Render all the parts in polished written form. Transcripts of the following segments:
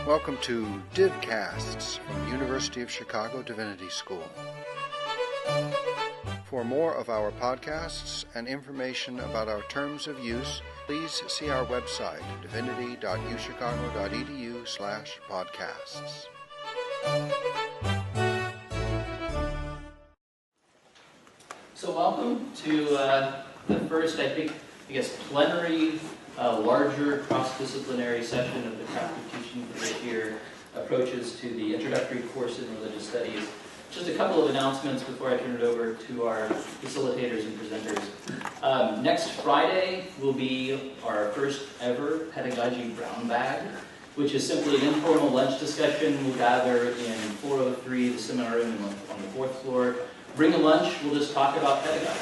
Welcome to Divcasts from University of Chicago Divinity School. For more of our podcasts and information about our terms of use, please see our website, divinity.uchicago.edu/podcasts. So welcome to the first, I guess, plenary, larger cross-disciplinary session of the craft of teaching for this year approaches to the introductory course in religious studies. Just a couple of announcements before I turn it over to our facilitators and presenters. Next Friday will be our first ever Pedagogy Brown Bag, which is simply an informal lunch discussion. We'll gather in 403, the seminar room on the 4th floor. Bring a lunch, we'll just talk about pedagogy.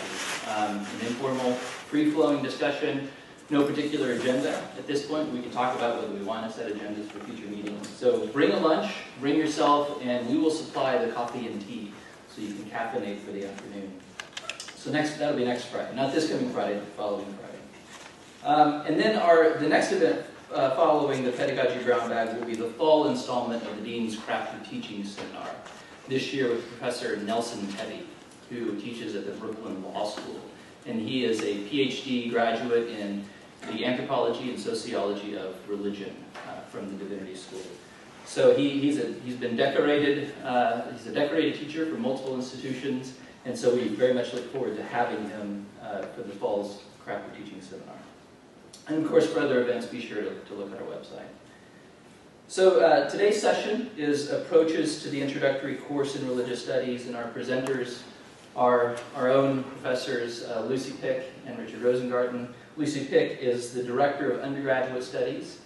An informal, free-flowing discussion, no particular agenda. At this point, we can talk about whether we want to set agendas for future meetings. So bring a lunch, bring yourself, and we will supply the coffee and tea so you can caffeinate for the afternoon. So that'll be next Friday. Not this coming Friday, the following Friday. And then the next event following the Pedagogy Brown Bag will be the fall installment of the Dean's Craft of Teaching Seminar. This year with Professor Nelson Teddy, who teaches at the Brooklyn Law School. And he is a PhD graduate in the anthropology and sociology of religion from the Divinity School. So he's been decorated, he's a decorated teacher for multiple institutions, and so we very much look forward to having him for the fall's Craft of Teaching Seminar. And of course, for other events, be sure to look at our website. So today's session is approaches to the introductory course in religious studies, and our presenters are our own professors Lucy Pick and Richard Rosengarten. Lucy Pick is the director of undergraduate studies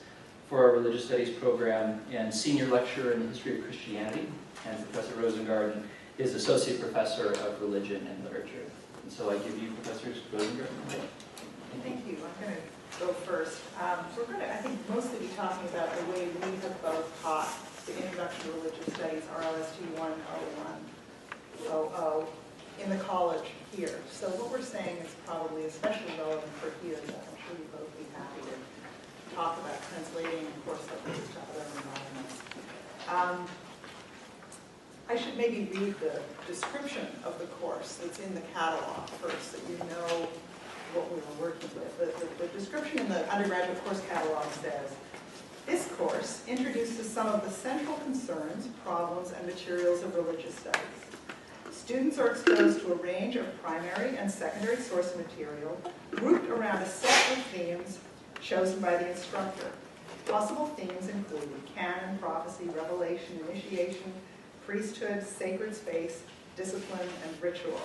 for our religious studies program and senior lecturer in the history of Christianity, and Professor Rosengarten is associate professor of religion and literature. And so I give you Professors Rosengarten. Thank you. I'm going to go first. We're going to, I think, mostly be talking about the way we have both taught the Introduction to Religious Studies, RLST 10100, in the college here. So what we're saying is probably especially relevant for here, but I'm sure you'll both be happy to talk about translating course subjects to other environments. I should maybe read the description of the course that's in the catalog first, so you know what we were working with. The description in the undergraduate course catalog says, this course introduces some of the central concerns, problems, and materials of religious studies. Students are exposed to a range of primary and secondary source material grouped around a set of themes chosen by the instructor. Possible themes include canon, prophecy, revelation, initiation, priesthood, sacred space, discipline, and ritual.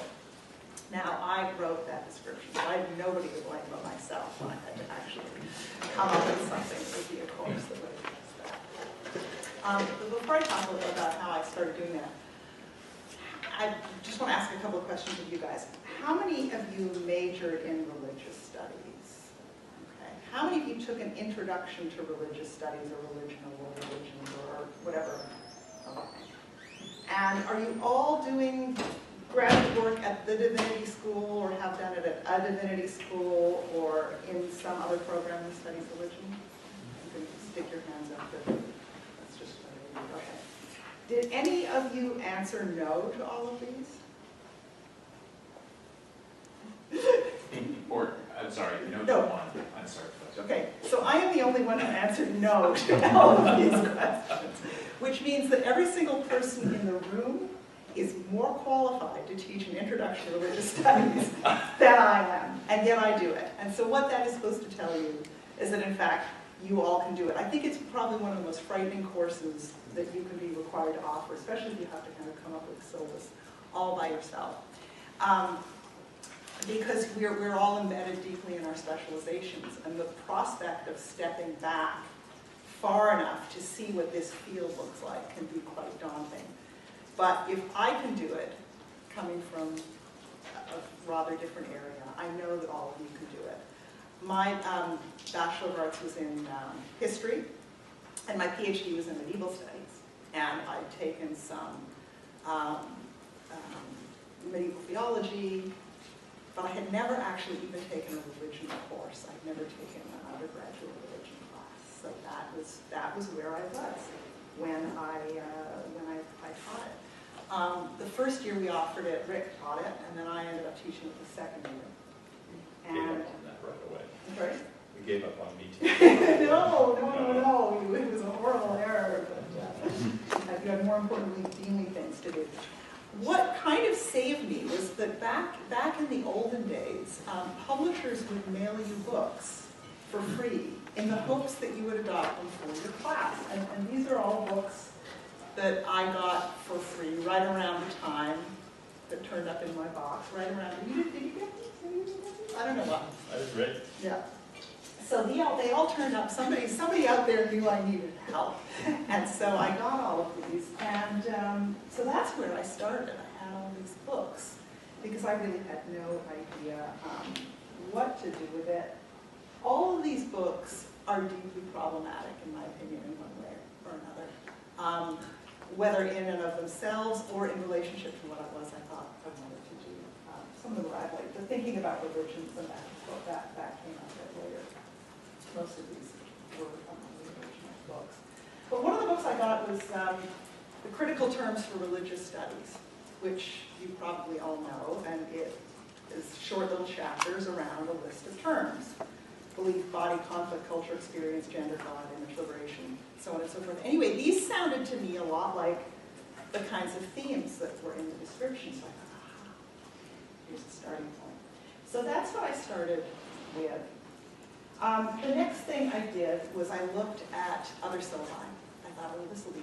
Now, I wrote that description, so I had nobody to blame but myself when I had to actually come up with something that would be a course that would address that. But before I talk a little about how I started doing that, I just want to ask a couple of questions of you guys. How many of you majored in religious studies? Okay. How many of you took an introduction to religious studies or religion or world religions or whatever? Okay. And are you all doing graduate work at the Divinity School or have done it at a Divinity School or in some other program that studies religion? You can stick your hands up. That's just okay. Did any of you answer no to all of these? Or, I'm sorry, no. One. I'm sorry. Okay, so I am the only one who answered no to all of these questions, which means that every single person in the room is more qualified to teach an introduction to religious studies than I am, and yet I do it. And so what that is supposed to tell you is that, in fact, you all can do it. I think it's probably one of the most frightening courses that you can be required to offer, especially if you have to kind of come up with a syllabus all by yourself. Because we're all embedded deeply in our specializations, and the prospect of stepping back far enough to see what this field looks like can be quite daunting. But if I can do it, coming from a rather different area, I know that all of you can do it. My Bachelor of Arts was in history, and my PhD was in medieval studies. And I'd taken some medieval theology, but I had never actually even taken a religion course. I'd never taken an undergraduate religion class. So that that was where I was when I taught it. The first year we offered it, Rick taught it, and then I ended up teaching it the second year. We gave up on that right away. Sorry? We gave up on me too. No. It was a horrible error, but you had more importantly dealing things to do. What kind of saved me was that back in the olden days, publishers would mail you books for free in the hopes that you would adopt them for your class. And these are all books that I got for free right around the time that turned up in my box. Right around. Did you get these? I don't know what. I just read. Yeah. So they all turned up. Somebody out there knew I needed help, and so I got all of these. And so that's where I started. I had all these books because I really had no idea what to do with it. All of these books are deeply problematic, in my opinion, in one way or another, whether in and of themselves or in relationship to what I thought I wanted to do. Some of them were like the thinking about religions and that came out a bit later. Most of these were among the original books. But one of the books I got was The Critical Terms for Religious Studies, which you probably all know, and it is short little chapters around a list of terms. Belief, body, conflict, culture, experience, gender, God, image, liberation, so on and so forth. Anyway, these sounded to me a lot like the kinds of themes that were in the description. So I thought, here's the starting point. So that's what I started with. The next thing I did was I looked at other syllabi. I thought, well, this will be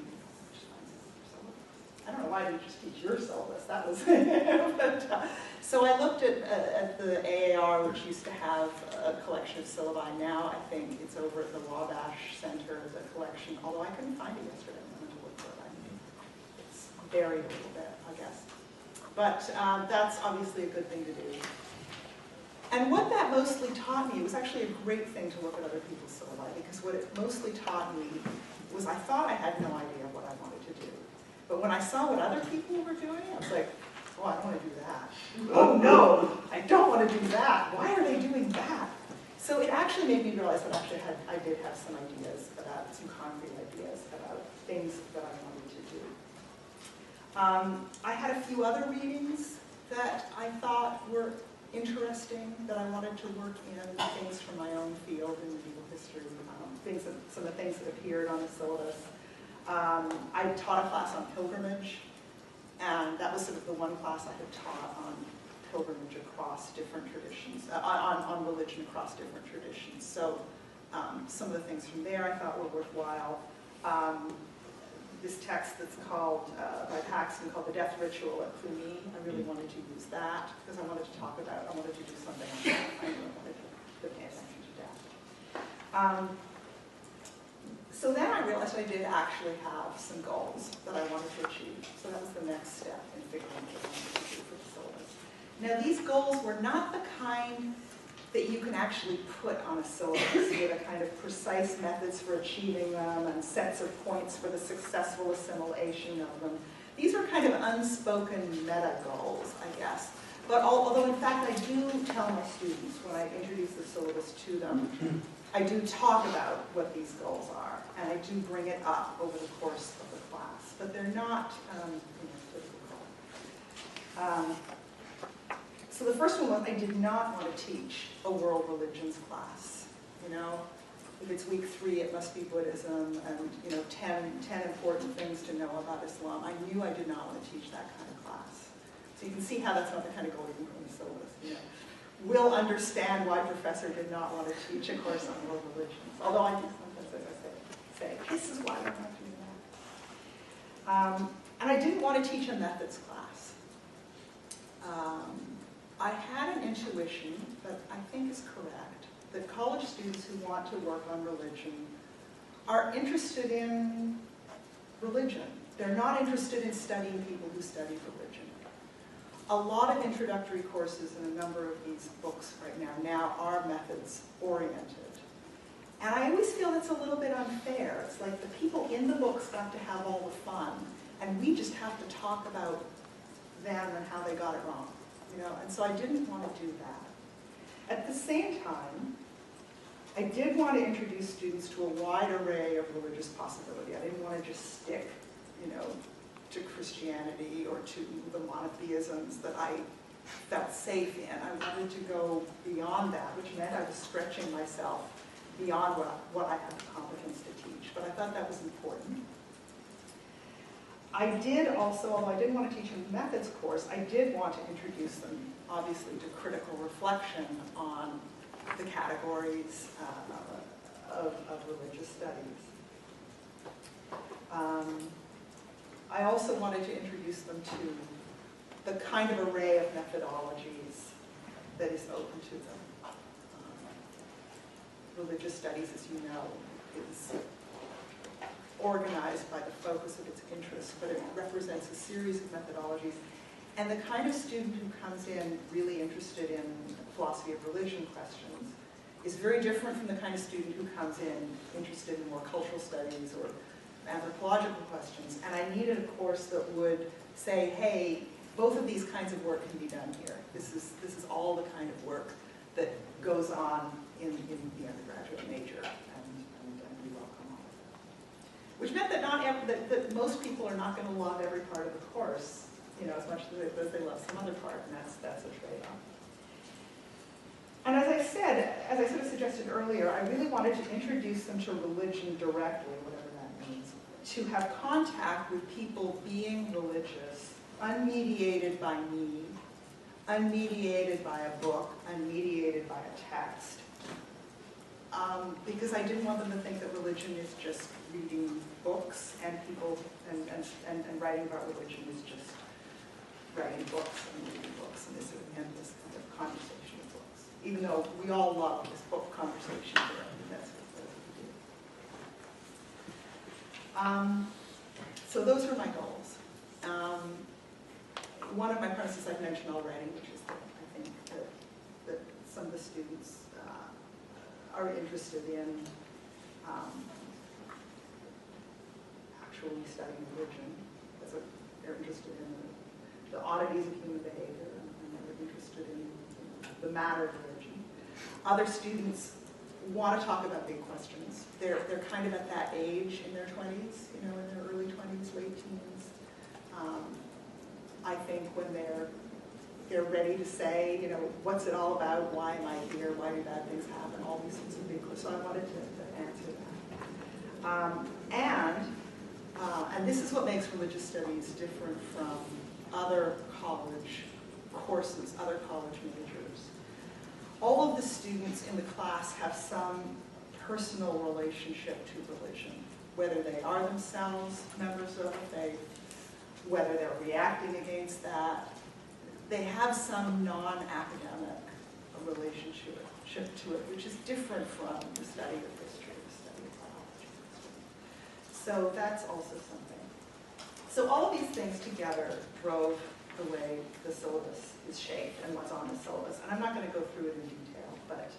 I don't know why I didn't just teach your syllabus. That was but, so I looked at the AAR, which used to have a collection of syllabi. Now I think it's over at the Wabash Center as a collection, although I couldn't find it yesterday. I went to look for it. It's buried a little bit, I guess. But that's obviously a good thing to do. And what that mostly taught me, it was actually a great thing to look at other people's syllabi, because what it mostly taught me was I thought I had no idea what I wanted to do. But when I saw what other people were doing, I was like, oh, I don't want to do that. Oh no, I don't want to do that. Why are they doing that? So it actually made me realize that actually I did have some ideas about, some concrete ideas about things that I wanted to do. I had a few other readings that I thought were interesting, that I wanted to work in, things from my own field in medieval history, some of the things that appeared on the syllabus. I taught a class on pilgrimage, and that was sort of the one class I had taught on pilgrimage across different traditions, on religion across different traditions. So some of the things from there I thought were worthwhile. This text that's called, by Paxton, called The Death Ritual at Cluny, I really wanted to use that because I wanted to talk about, I wanted to do something on that. I really wanted to pay attention to death. So then I realized I did actually have some goals that I wanted to achieve. So that was the next step in figuring out what I wanted to do for the syllabus. Now these goals were not the kind that you can actually put on a syllabus with a kind of precise methods for achieving them and sets of points for the successful assimilation of them. These are kind of unspoken meta goals, I guess. But although in fact I do tell my students when I introduce the syllabus to them, I do talk about what these goals are, and I do bring it up over the course of the class, but they're not typical. So the first one was I did not want to teach a world religions class. You know, if it's week 3, it must be Buddhism, and 10 important things to know about Islam. I knew I did not want to teach that kind of class. So you can see how that's not the kind of goal you can put in the syllabus. You know. Will understand why Professor did not want to teach a course on world religions. Although I do sometimes, as I say, this is why I'm not doing that. And I didn't want to teach a methods class. I had an intuition that I think is correct, that college students who want to work on religion are interested in religion. They're not interested in studying people who study religion. A lot of introductory courses in a number of these books right now are methods oriented. And I always feel that's a little bit unfair. It's like the people in the books got to have all the fun, and we just have to talk about them and how they got it wrong. And so I didn't want to do that. At the same time, I did want to introduce students to to a wide array of religious possibility. I didn't want to just stick, to Christianity or to the monotheisms that I felt safe in. I wanted to go beyond that, which meant I was stretching myself beyond what I had the competence to teach. But I thought that was important. I did also, although I didn't want to teach a methods course, I did want to introduce them, obviously, to critical reflection on the categories of religious studies. I also wanted to introduce them to the kind of array of methodologies that is open to them. Religious studies, as you know, is organized by the focus of its interest, but it represents a series of methodologies. And the kind of student who comes in really interested in philosophy of religion questions is very different from the kind of student who comes in interested in more cultural studies or anthropological questions. And I needed a course that would say, hey, both of these kinds of work can be done here. This is all the kind of work that goes on in the undergraduate major, and we welcome all of that. Which meant that that most people are not going to love every part of the course, as much as they love some other part, and that's a trade-off. And as I sort of suggested earlier, I really wanted to introduce them to religion directly, whatever that means, to have contact with people being religious, unmediated by me, unmediated by a book, unmediated by a text. Because I didn't want them to think that religion is just reading books, and and writing about religion is just writing books and reading books, and this kind of conversation of books. Even though we all love this book conversation here, that's what we do. So those were my goals. One of my premises I've mentioned already, which is that I think that some of the students are interested in actually studying religion. They're interested in the oddities of human behavior, and they're interested in the matter of religion. Other students want to talk about big questions. They're kind of at that age in their 20s, in their early 20s, late teens. I think when they're ready to say, what's it all about? Why am I here? Why do bad things happen? All these sorts of big questions. So I wanted to answer that. And this is what makes religious studies different from other college courses, other college majors. All of the students in the class have some personal relationship to religion, whether they are themselves members of a faith, whether they're reacting against that. They have some non-academic relationship to it, which is different from the study of history, the study of biology. So that's also something. So all of these things together drove the way the syllabus is shaped and what's on the syllabus. And I'm not going to go through it in detail, but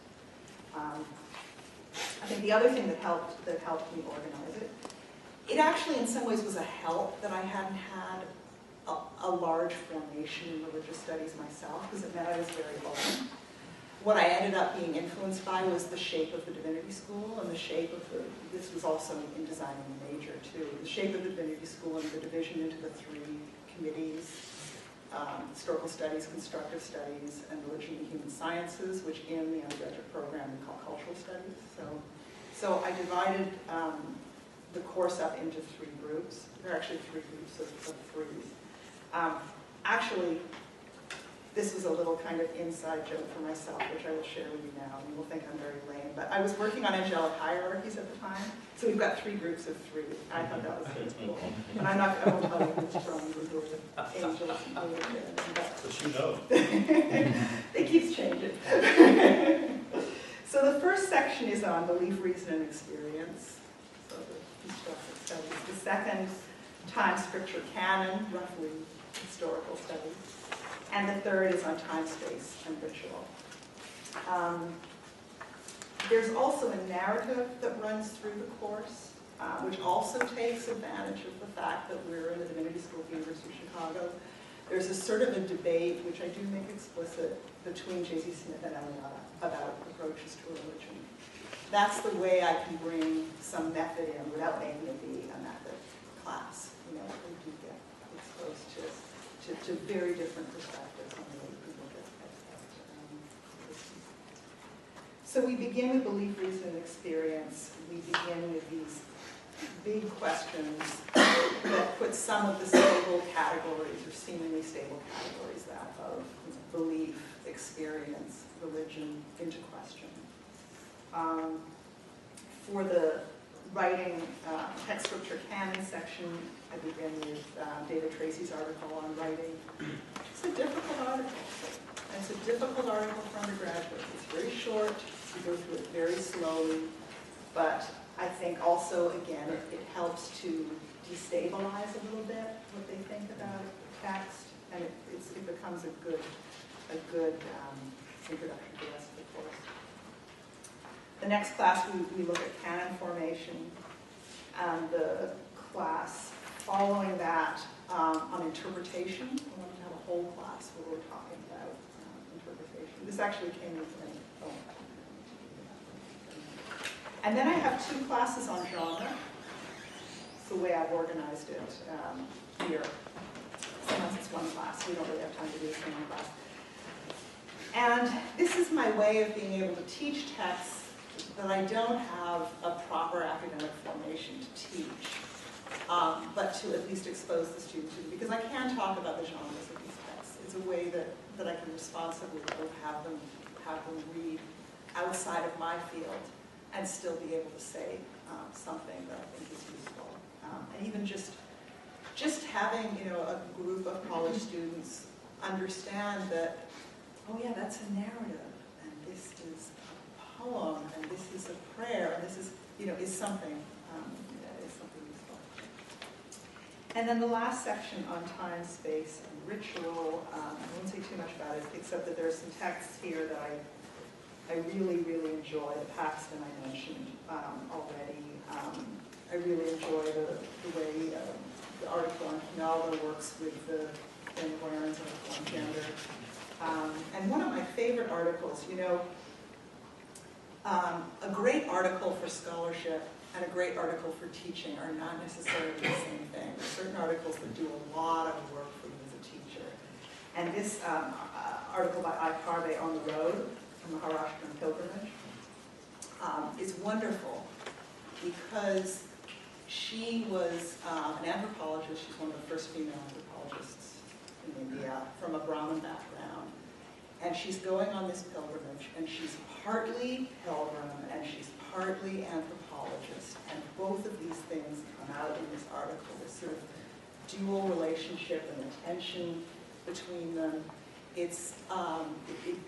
I think the other thing that helped me organize it, it actually in some ways was a help that I hadn't had a large formation in religious studies myself, because it meant I was very open. What I ended up being influenced by was the shape of the Divinity School and the shape of this was also in designing the major too, the shape of the Divinity School and the division into the three committees, historical studies, constructive studies, and religion and human sciences, which in the undergraduate program we call cultural studies. So I divided the course up into three groups. There are actually three groups of threes. Actually, this was a little kind of inside joke for myself, which I will share with you now, and you will think I'm very lame. But I was working on angelic hierarchies at the time, so we've got three groups of three. I thought that was really cool. And I won't tell you who's from the angels. But you know. It keeps changing. So the first section is on belief, reason, and experience. So the constructive studies. The second, time, scripture, canon, roughly historical studies. And the third is on time, space, and ritual. There's also a narrative that runs through the course, which also takes advantage of the fact that we're in the Divinity School at the University of Chicago. There's a sort of a debate, which I do make explicit, between J.Z. Smith and Eliana about approaches to religion. that's the way I can bring some method in without making it be a method class. You know, we do get exposed to very different perspectives on the way people get So we begin with belief, reason, and experience. We begin with these big questions that put some of the stable categories, or seemingly stable categories, that of belief, experience, religion, into question. For the writing text scripture canon section, I begin with David Tracy's article on writing. It's a difficult article. It's a difficult article for undergraduates. It's very short. You go through it very slowly. But I think also, again, it helps to destabilize a little bit what they think about text, and it becomes a good introduction to the rest of the course. The next class, we look at canon formation, and the class following that on interpretation. We wanted to have a whole class where we're talking about interpretation. This actually came with me. And then I have 2 classes on genre. It's the way I've organized it here. Sometimes it's 1 class. We don't really have time to do this in 1 class. And this is my way of being able to teach texts that I don't have a proper academic formation to teach, but to at least expose the students to, because I can talk about the genres of these texts. It's a way that I can responsibly have them read outside of my field and still be able to say something that I think is useful. And even just having, you know, a group of college students understand that, oh yeah, that's a narrative, and this is a poem, and this is a prayer, and this is, you know, is something useful. And then the last section on time, space, and ritual. I won't say too much about it, except that there are some texts here that I really, really enjoy. The Paxton I mentioned already. I really enjoy the way the article on Pinalba works with the Warren's article on gender. And one of my favorite articles, you know, a great article for scholarship and a great article for teaching are not necessarily the same thing. There are certain articles that do a lot of work for you as a teacher. And this article by I. Parve on the road, from the Maharashtrian pilgrimage, is wonderful because she was an anthropologist. She's one of the first female anthropologists in India from a Brahmin background. And she's going on this pilgrimage, and she's partly pilgrim, and she's partly anthropologist. And both of these things come out in this article, this sort of dual relationship and the tension between them. It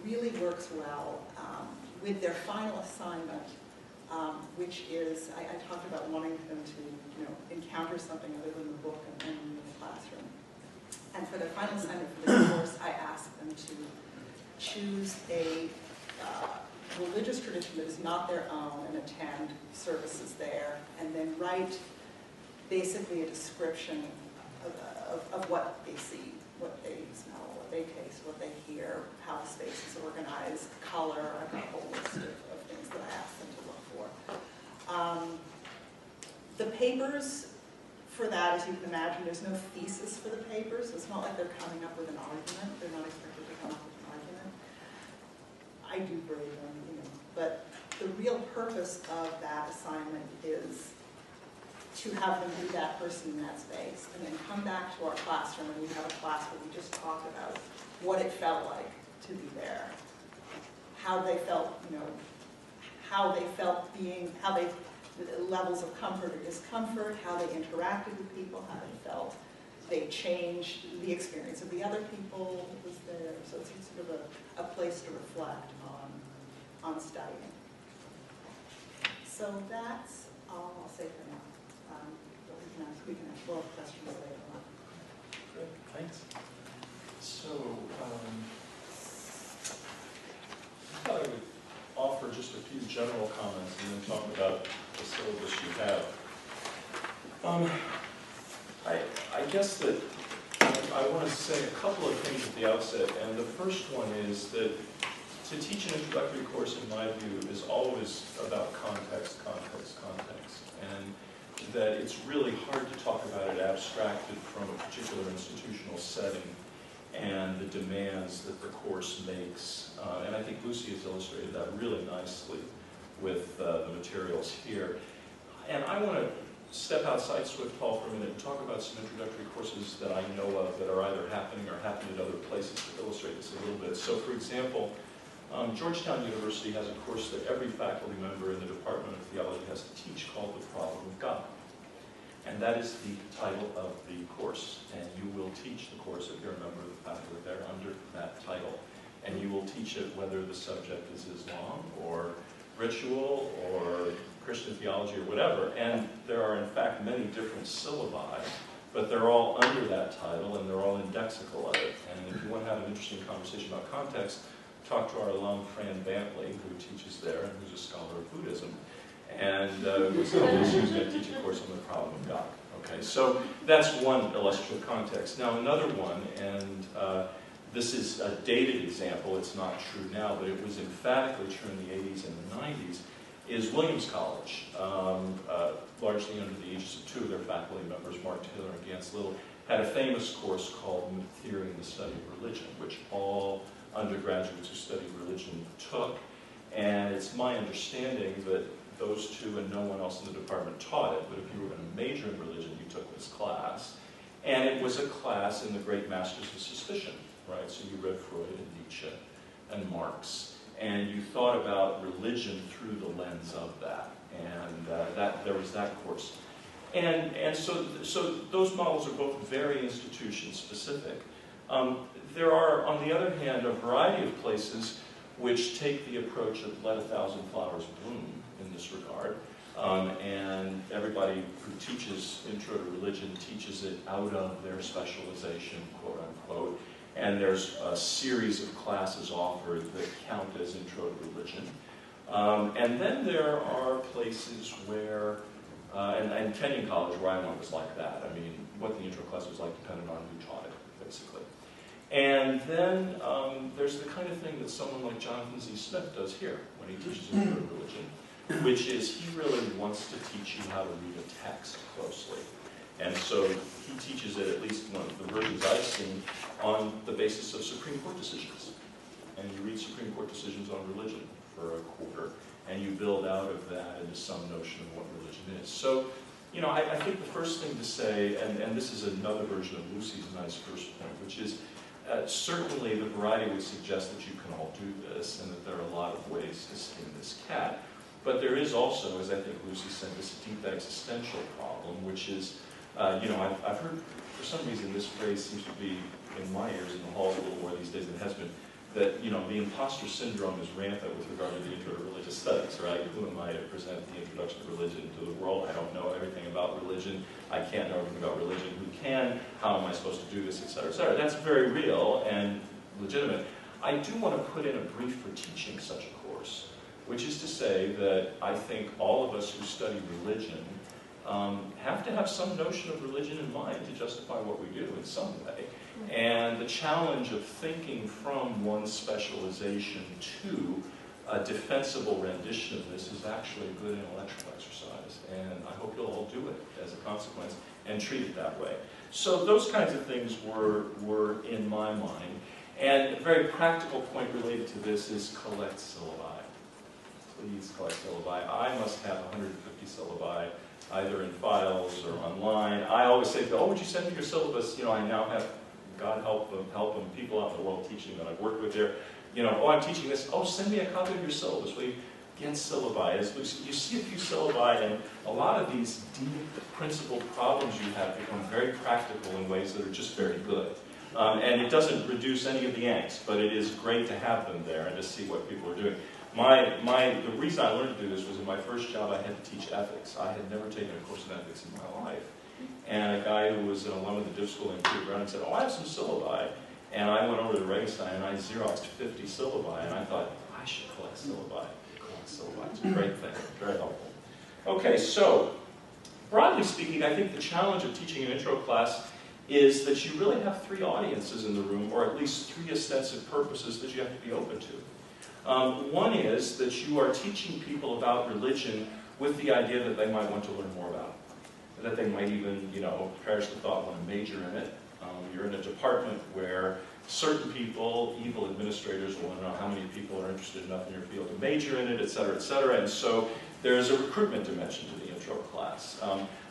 really works well with their final assignment, which is, I talked about wanting them to, you know, encounter something other than the book and in the classroom. And for their final assignment for this course, I asked them to choose a religious tradition that is not their own and attend services there, and then write basically a description of what they see, what they smell, what they taste, what they hear, how the space is organized, color. I've got a whole list of things that I asked them to look for. The papers for that, as you can imagine, there's no thesis for the papers, so it's not like they're coming up with an argument. They're not expected to come up with an argument. I do grade them, you know, but the real purpose of that assignment is to have them be that person in that space, and then come back to our classroom, and we have a class where we just talk about what it felt like to be there, how they felt, you know, how they felt being, how they, levels of comfort or discomfort, how they interacted with people, how they felt they changed the experience of the other people that was there. So it's sort of a place to reflect on studying. So that's all I'll say for now. But we can ask more questions later on. Good, thanks. So, I thought I would offer just a few general comments and then talk about the syllabus you have. I guess that I want to say a couple of things at the outset, and the first one is that to teach an introductory course, in my view, is always about context, context, context. And that it's really hard to talk about it abstracted from a particular institutional setting and the demands that the course makes. And I think Lucy has illustrated that really nicely with the materials here. And I want to step outside Swift Hall for a minute and talk about some introductory courses that I know of that are either happening or happen at other places to illustrate this a little bit. So for example, Georgetown University has a course that every faculty member in the Department of Theology has to teach called The Problem of God. And that is the title of the course. And you will teach the course if you're a member of the faculty there under that title. And you will teach it whether the subject is Islam or ritual or Christian theology or whatever. And there are in fact many different syllabi, but they're all under that title and they're all indexical of it. And if you want to have an interesting conversation about context, talk to our alum Fran Bantley, who teaches there and who's a scholar of Buddhism. And who's going to teach a course on the problem of God. Okay, so that's one illustrative context. Now another one, and this is a dated example, it's not true now, but it was emphatically true in the 80s and the 90s, is Williams College, largely under the aegis of two of their faculty members, Mark Taylor and Gans Little, had a famous course called Theory and the Study of Religion, which all undergraduates who studied religion took. And it's my understanding that those two and no one else in the department taught it, but if you were going to major in religion, you took this class. And it was a class in the great masters of suspicion, right? So you read Freud and Nietzsche and Marx, and you thought about religion through the lens of that. And there was that course. And so those models are both very institution specific. There are, on the other hand, a variety of places which take the approach of let a thousand flowers bloom in this regard. And everybody who teaches Intro to Religion teaches it out of their specialization, quote unquote. And there's a series of classes offered that count as Intro to Religion. And then there are places where, and Kenyon College, where I went, was like that. I mean, what the intro class was like depended on who taught it, basically. And then there's the kind of thing that someone like Jonathan Z. Smith does here when he teaches Intro to Religion, which is he really wants to teach you how to read a text closely. And so he teaches it, at least one of the versions I've seen, on the basis of Supreme Court decisions. And you read Supreme Court decisions on religion for a quarter, and you build out of that into some notion of what religion is. So, you know, I think the first thing to say, and this is another version of Lucy's nice first point, which is certainly the variety would suggest that you can all do this, and that there are a lot of ways to skin this cat. But there is also, as I think Lucy said, this deep existential problem, which is, you know, I've heard, for some reason, this phrase seems to be in my ears in the halls a little more these days than it has been, that, you know, the imposter syndrome is rampant with regard to the Intro to Religious Studies, right? Who am I to present the introduction to religion to the world? I don't know everything about religion. I can't know everything about religion. Who can? How am I supposed to do this, et cetera, et cetera. That's very real and legitimate. I do want to put in a brief for teaching such a course, which is to say that I think all of us who study religion have to have some notion of religion in mind to justify what we do in some way. And the challenge of thinking from one specialization to a defensible rendition of this is actually a good intellectual exercise. And I hope you'll all do it as a consequence and treat it that way. So those kinds of things were in my mind. And a very practical point related to this is collect syllabi. Please collect syllabi. I must have 150 syllabi, either in files or online. I always say, oh, would you send me your syllabus? You know, I now have, God help them, people out in the world teaching that I've worked with there. You know, oh, I'm teaching this. Oh, send me a copy of your syllabus. Will you? Again, syllabi. You see a few syllabi, and a lot of these deep principled problems you have become very practical in ways that are just very good. And it doesn't reduce any of the angst, but it is great to have them there and to see what people are doing. The reason I learned to do this was in my first job I had to teach ethics. I had never taken a course in ethics in my life. And a guy who was an alum of the div school named Peter Brown said, oh, I have some syllabi. And I went over to Regenstein and I Xeroxed 50 syllabi, and I thought, I should collect syllabi. It's a great thing, very helpful. Okay, so broadly speaking, I think the challenge of teaching an intro class is that you really have three audiences in the room, or at least three ostensive purposes that you have to be open to. One is that you are teaching people about religion with the idea that they might want to learn more about it, that they might even, perish the thought, want to major in it. You're in a department where certain people, evil administrators, will want to know how many people are interested enough in your field to major in it, et cetera, and so there's a recruitment dimension to the intro class.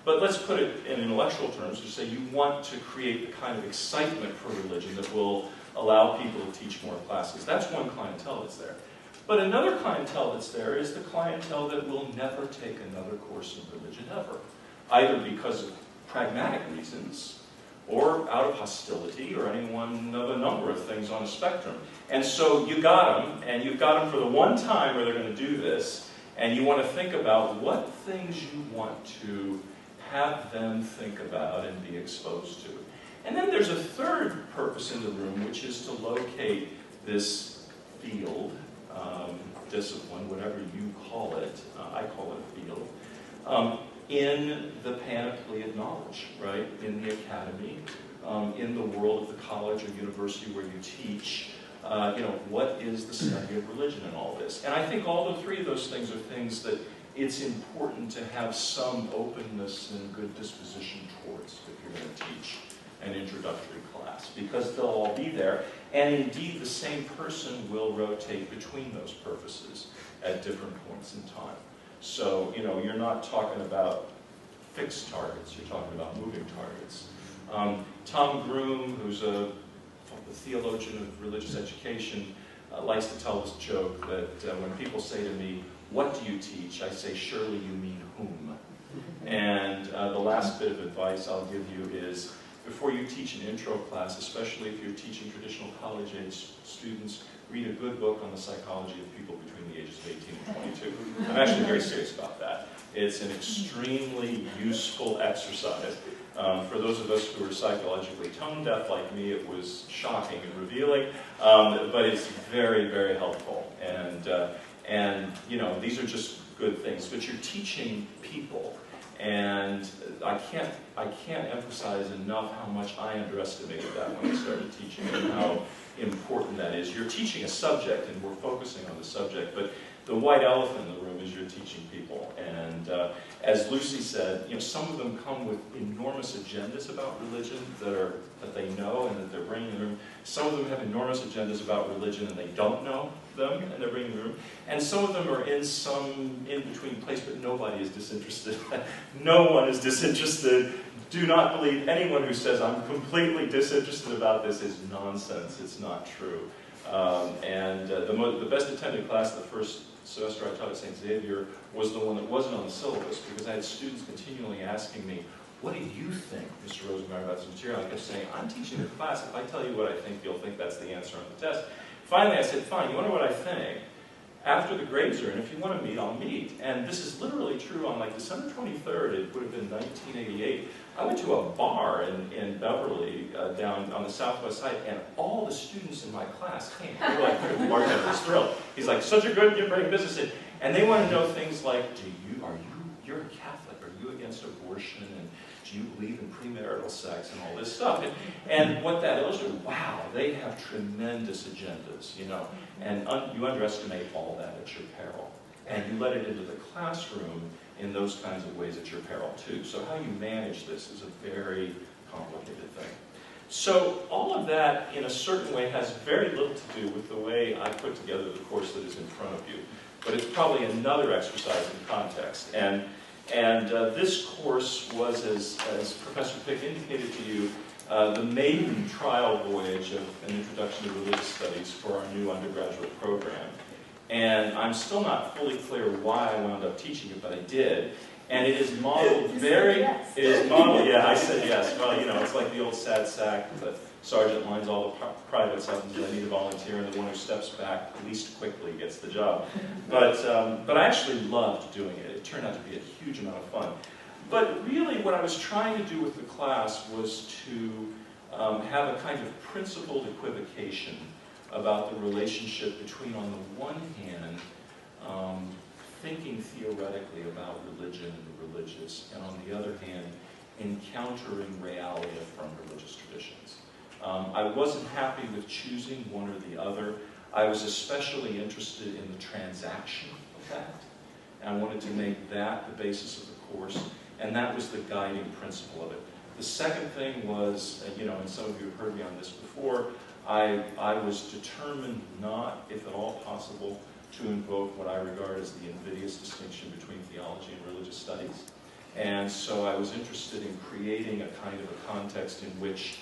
But let's put it in intellectual terms. You say you want to create the kind of excitement for religion that will allow people to teach more classes. That's one clientele that's there. But another clientele that's there is the clientele that will never take another course in religion ever, either because of pragmatic reasons or out of hostility or any one of a number of things on a spectrum. And so you got them, and you've got them for the one time where they're going to do this, and you want to think about what things you want to have them think about and be exposed to. And then there's a third purpose in the room, which is to locate this field, discipline, whatever you call it, I call it a field, in the panoply of knowledge, right? In the academy, in the world of the college or university where you teach, what is the study of religion and all this? And I think all the three of those things are things that it's important to have some openness and good disposition towards if you're going to teach an introductory class, because they'll all be there, and indeed the same person will rotate between those purposes at different points in time. So, you're not talking about fixed targets, you're talking about moving targets. Tom Groom, who's a theologian of religious education, likes to tell this joke that when people say to me, "What do you teach?" I say, "Surely you mean whom?" And the last bit of advice I'll give you is, before you teach an intro class, especially if you're teaching traditional college-age students, read a good book on the psychology of people between the ages of 18 and 22. I'm actually very serious about that. It's an extremely useful exercise. For those of us who are psychologically tone-deaf like me, it was shocking and revealing, but it's very, very helpful. And these are just good things. But you're teaching people, and I can't emphasize enough how much I underestimated that when I started teaching and how important that is. You're teaching a subject, and we're focusing on the subject, but the white elephant in the room is you're teaching people. And as Lucy said, some of them come with enormous agendas about religion that they know and that they're bringing in the room. Some of them have enormous agendas about religion and they don't know them and they're bringing in the room. And some of them are in some in-between place, but nobody is disinterested. No one is disinterested. Do not believe anyone who says, "I'm completely disinterested about this," is nonsense. It's not true. The best attended class the first semester I taught at St. Xavier was the one that wasn't on the syllabus, because I had students continually asking me, "What do you think, Mr. Rosengarten, about this material?" I kept saying, "I'm teaching a class. If I tell you what I think, you'll think that's the answer on the test." Finally, I said, "Fine, you want to know what I think? After the grades are in, if you want to meet, I'll meet." And this is literally true on December 23rd, it would have been 1988. I went to a bar in Beverly, down on the southwest side, and all the students in my class came. They were like, the bartender was thrilled. He's like, "Such a good, you bring business in." And they want to know things like, you're a Catholic, are you against abortion, and do you believe in premarital sex, and all this stuff. And what that illustrated, wow, they have tremendous agendas, and you underestimate all that at your peril. And you let it into the classroom in those kinds of ways at your peril too. So how you manage this is a very complicated thing. So all of that, in a certain way, has very little to do with the way I put together the course that is in front of you. But it's probably another exercise in context. And this course was, as Professor Pick indicated to you, the maiden trial voyage of an introduction to religious studies for our new undergraduate program. And I'm still not fully clear why I wound up teaching it, but I did. And it is modeled Yes. It is modeled, yeah, I said yes. Well, it's like the old sad sack, the sergeant lines all the privates up and says, "I need a volunteer," and the one who steps back least quickly gets the job. But I actually loved doing it. It turned out to be a huge amount of fun. But really what I was trying to do with the class was to have a kind of principled equivocation about the relationship between, on the one hand, thinking theoretically about religion and the religious, and on the other hand, encountering realia from religious traditions. I wasn't happy with choosing one or the other. I was especially interested in the transaction of that. And I wanted to make that the basis of the course, and that was the guiding principle of it. The second thing was, and some of you have heard me on this before, I was determined not, if at all possible, to invoke what I regard as the invidious distinction between theology and religious studies. And so I was interested in creating a kind of a context in which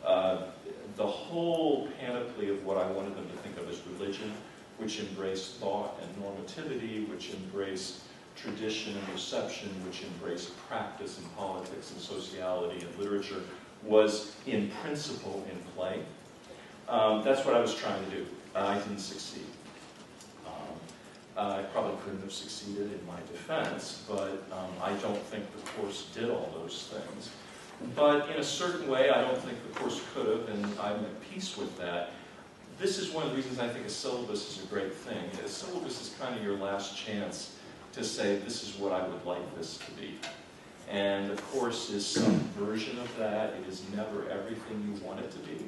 the whole panoply of what I wanted them to think of as religion, which embraced thought and normativity, which embraced tradition and reception, which embraced practice and politics and sociality and literature, was in principle in play. That's what I was trying to do. I didn't succeed. I probably couldn't have succeeded in my defense, but I don't think the course did all those things. But in a certain way, I don't think the course could have, and I'm at peace with that. This is one of the reasons I think a syllabus is a great thing. A syllabus is kind of your last chance to say, this is what I would like this to be. And the course is some version of that. It is never everything you want it to be.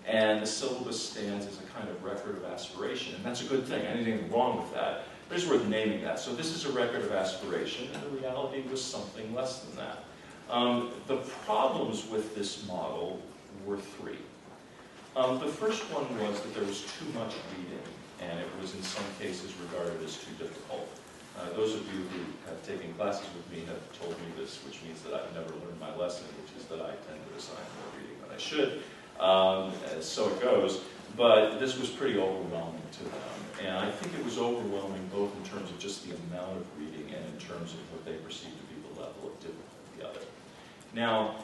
And the syllabus stands as a kind of record of aspiration. And that's a good thing. Anything wrong with that? But it's worth naming that. So this is a record of aspiration, and the reality was something less than that. The problems with this model were three. The first one was that there was too much reading, and it was in some cases regarded as too difficult. Those of you who have taken classes with me have told me this, which means that I've never learned my lesson, which is that I tend to assign more reading than I should. So it goes. But this was pretty overwhelming to them. And I think it was overwhelming both in terms of just the amount of reading and in terms of what they perceived to be the level of difficulty of it. Now,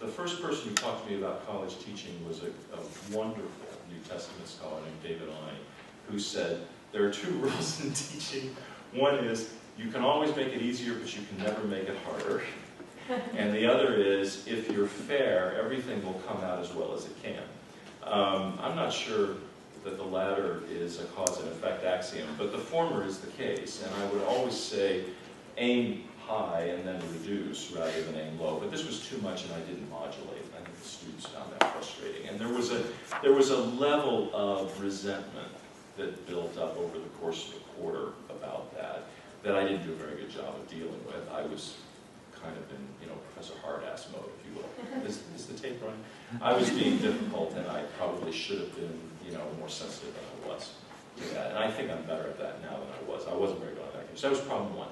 the first person who talked to me about college teaching was a wonderful New Testament scholar named David Ine, who said, there are two rules in teaching. One is, you can always make it easier, but you can never make it harder. And the other is, if you're fair, everything will come out as well as it can. I'm not sure that the latter is a cause and effect axiom, but the former is the case. And I would always say, aim high and then reduce rather than aim low. But this was too much and I didn't modulate. I think the students found that frustrating. And there was a level of resentment that built up over the course of a quarter about that I didn't do a very good job of dealing with. I was kind of in, Professor Hard-ass mode, if you will. Is the tape running? I was being difficult, and I probably should have been, more sensitive than I was to that. And I think I'm better at that now than I was. I wasn't very good on that. So that was problem one.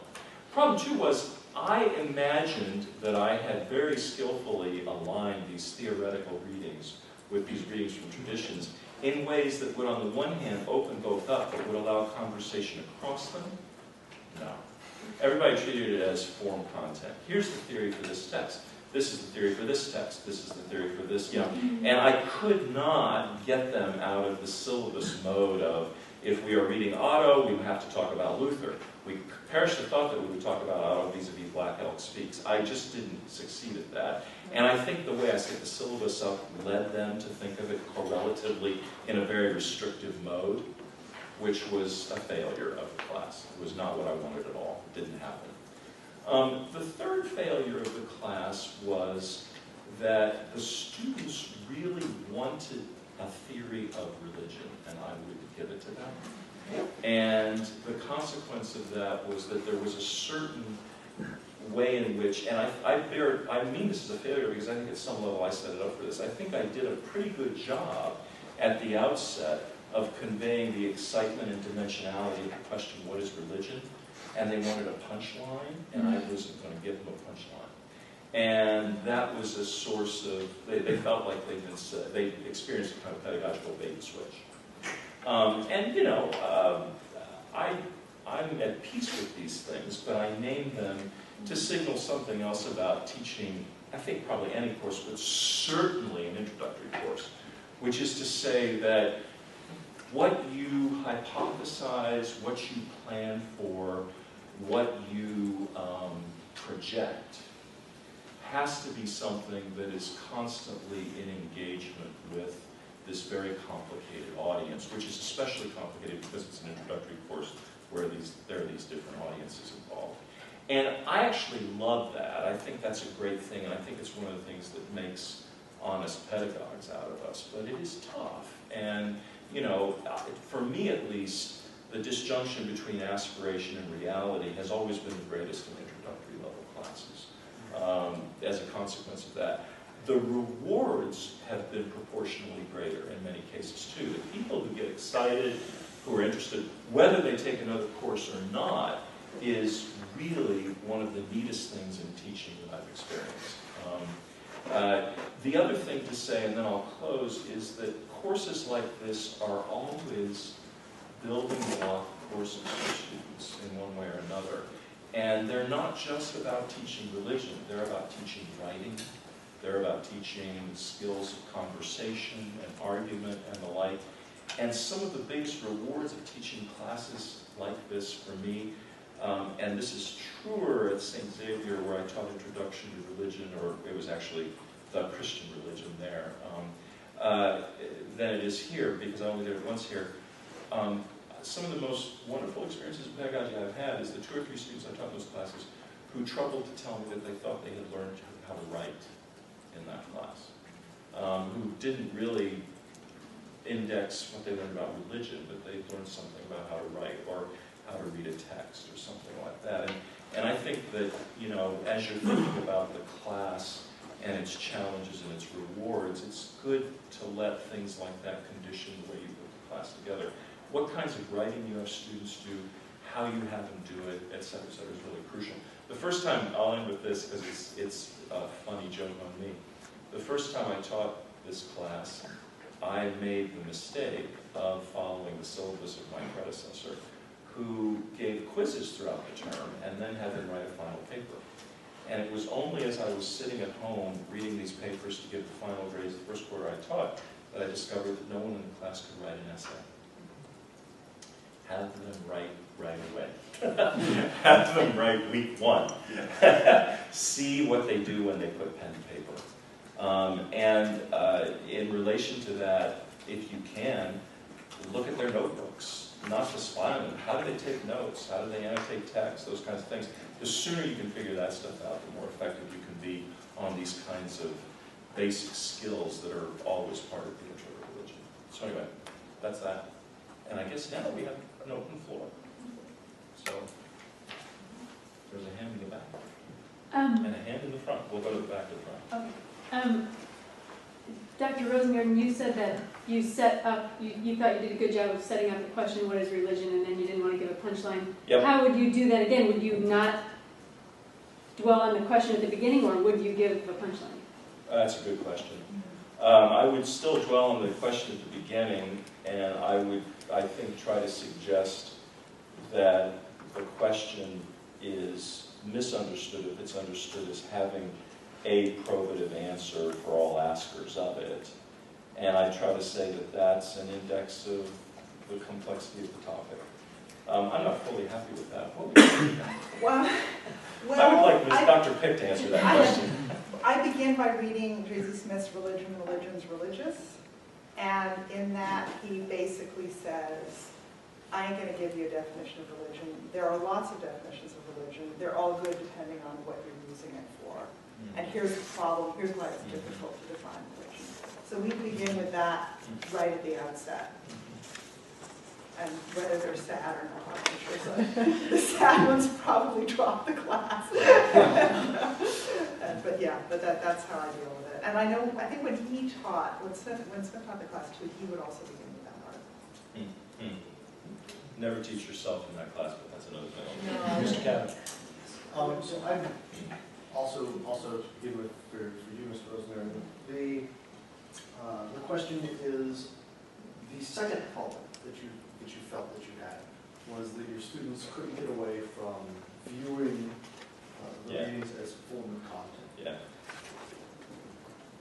Problem two was, I imagined that I had very skillfully aligned these theoretical readings with these readings from traditions in ways that would, on the one hand, open both up, but would allow conversation across them. No. Everybody treated it as form content. Here's the theory for this text. This is the theory for this text. This is the theory for this, And I could not get them out of the syllabus mode of, if we are reading Otto, we would have to talk about Luther. We perished the thought that we would talk about Otto vis-a-vis Black Elk Speaks. I just didn't succeed at that. And I think the way I set the syllabus up led them to think of it correlatively in a very restrictive mode, which was a failure of the class. It was not what I wanted at all. It didn't happen. The third failure of the class was that the students really wanted a theory of religion, and I wouldn't give it to them. And the consequence of that was that there was a certain way in which, and I mean this is a failure because I think at some level I set it up for this. I think I did a pretty good job at the outset of conveying the excitement and dimensionality of the question, what is religion? And they wanted a punchline, and I wasn't going to give them a punchline. And that was a source of, they felt like they experienced a kind of pedagogical bait switch. I'm at peace with these things, but I named them to signal something else about teaching, I think probably any course, but certainly an introductory course, which is to say that what you hypothesize, what you plan for, what you project has to be something that is constantly in engagement with this very complicated audience, which is especially complicated because it's an introductory course where there are these different audiences involved. And I actually love that. I think that's a great thing, and I think it's one of the things that makes honest pedagogues out of us, but it is tough. And, you know, for me at least, the disjunction between aspiration and reality has always been the greatest in introductory level classes. As a consequence of that, the rewards have been proportionally greater in many cases too. The people who get excited, who are interested, whether they take another course or not, is really one of the neatest things in teaching that I've experienced. The other thing to say, and then I'll close, is that courses like this are always building block courses for students in one way or another. And they're not just about teaching religion, they're about teaching writing, they're about teaching skills of conversation and argument and the like. And some of the biggest rewards of teaching classes like this for me, and this is truer at St. Xavier where I taught Introduction to Religion, or it was actually the Christian religion there, than it is here, because I only did it once here. Some of the most wonderful experiences in pedagogy I've had is the 2 or 3 students I taught in those classes who troubled to tell me that they thought they had learned how to write in that class, who didn't really index what they learned about religion, but they learned something about how to write or how to read a text or something like that. And I think that, you know, as you're thinking about the class and its challenges and its rewards, it's good to let things like that condition the way you put the class together. What kinds of writing you have students do, how you have them do it, et cetera, is really crucial. The first time, I'll end with this because it's a funny joke on me. The first time I taught this class, I made the mistake of following the syllabus of my predecessor, who gave quizzes throughout the term and then had them write a final paper. And it was only as I was sitting at home reading these papers to give the final grades the first quarter I taught that I discovered that no one in the class could write an essay. Have them write right away. Have them write week 1. See what they do when they put pen to paper. In relation to that, if you can, look at their notebooks, not just spy on them. How do they take notes? How do they annotate text? Those kinds of things. The sooner you can figure that stuff out, the more effective you can be on these kinds of basic skills that are always part of the intro to religion. So anyway, that's that. And I guess now we have an open floor. So there's a hand in the back and a hand in the front. We'll go to the back of the front. Okay. Dr. Rosengarten, you said that you set up, you thought you did a good job of setting up the question, what is religion, and then you didn't want to give a punchline. Yep. How would you do that again? Would you not dwell on the question at the beginning, or would you give a punchline? That's a good question. I would still dwell on the question at the beginning, and I would, I think, try to suggest that the question is misunderstood if it's understood as having a probative answer for all askers of it. And I try to say that that's an index of the complexity of the topic. I'm not fully happy with that. What would you think? Well, I would like Ms. Dr. Pick to answer that question. I begin by reading J.Z. Smith's Religion, Religions, Religious. And in that, he basically says, I ain't going to give you a definition of religion. There are lots of definitions of religion. They're all good depending on what you're using it for. And here's the problem, here's why it's difficult to define religion. So we begin with that right at the outset. And whether they're sad or not, I'm sure the sad ones probably drop the class. But that's how I deal with it. And I think when he taught, when Smith taught the class too, he would also begin with that part. Never teach yourself in that class, but that's another thing. No. Mr. Cabot. So I'm also to begin with for you, Mr. Rosengarten. The question is, the second fault that you felt that you had was that your students couldn't get away from viewing the readings as formative content. Yeah.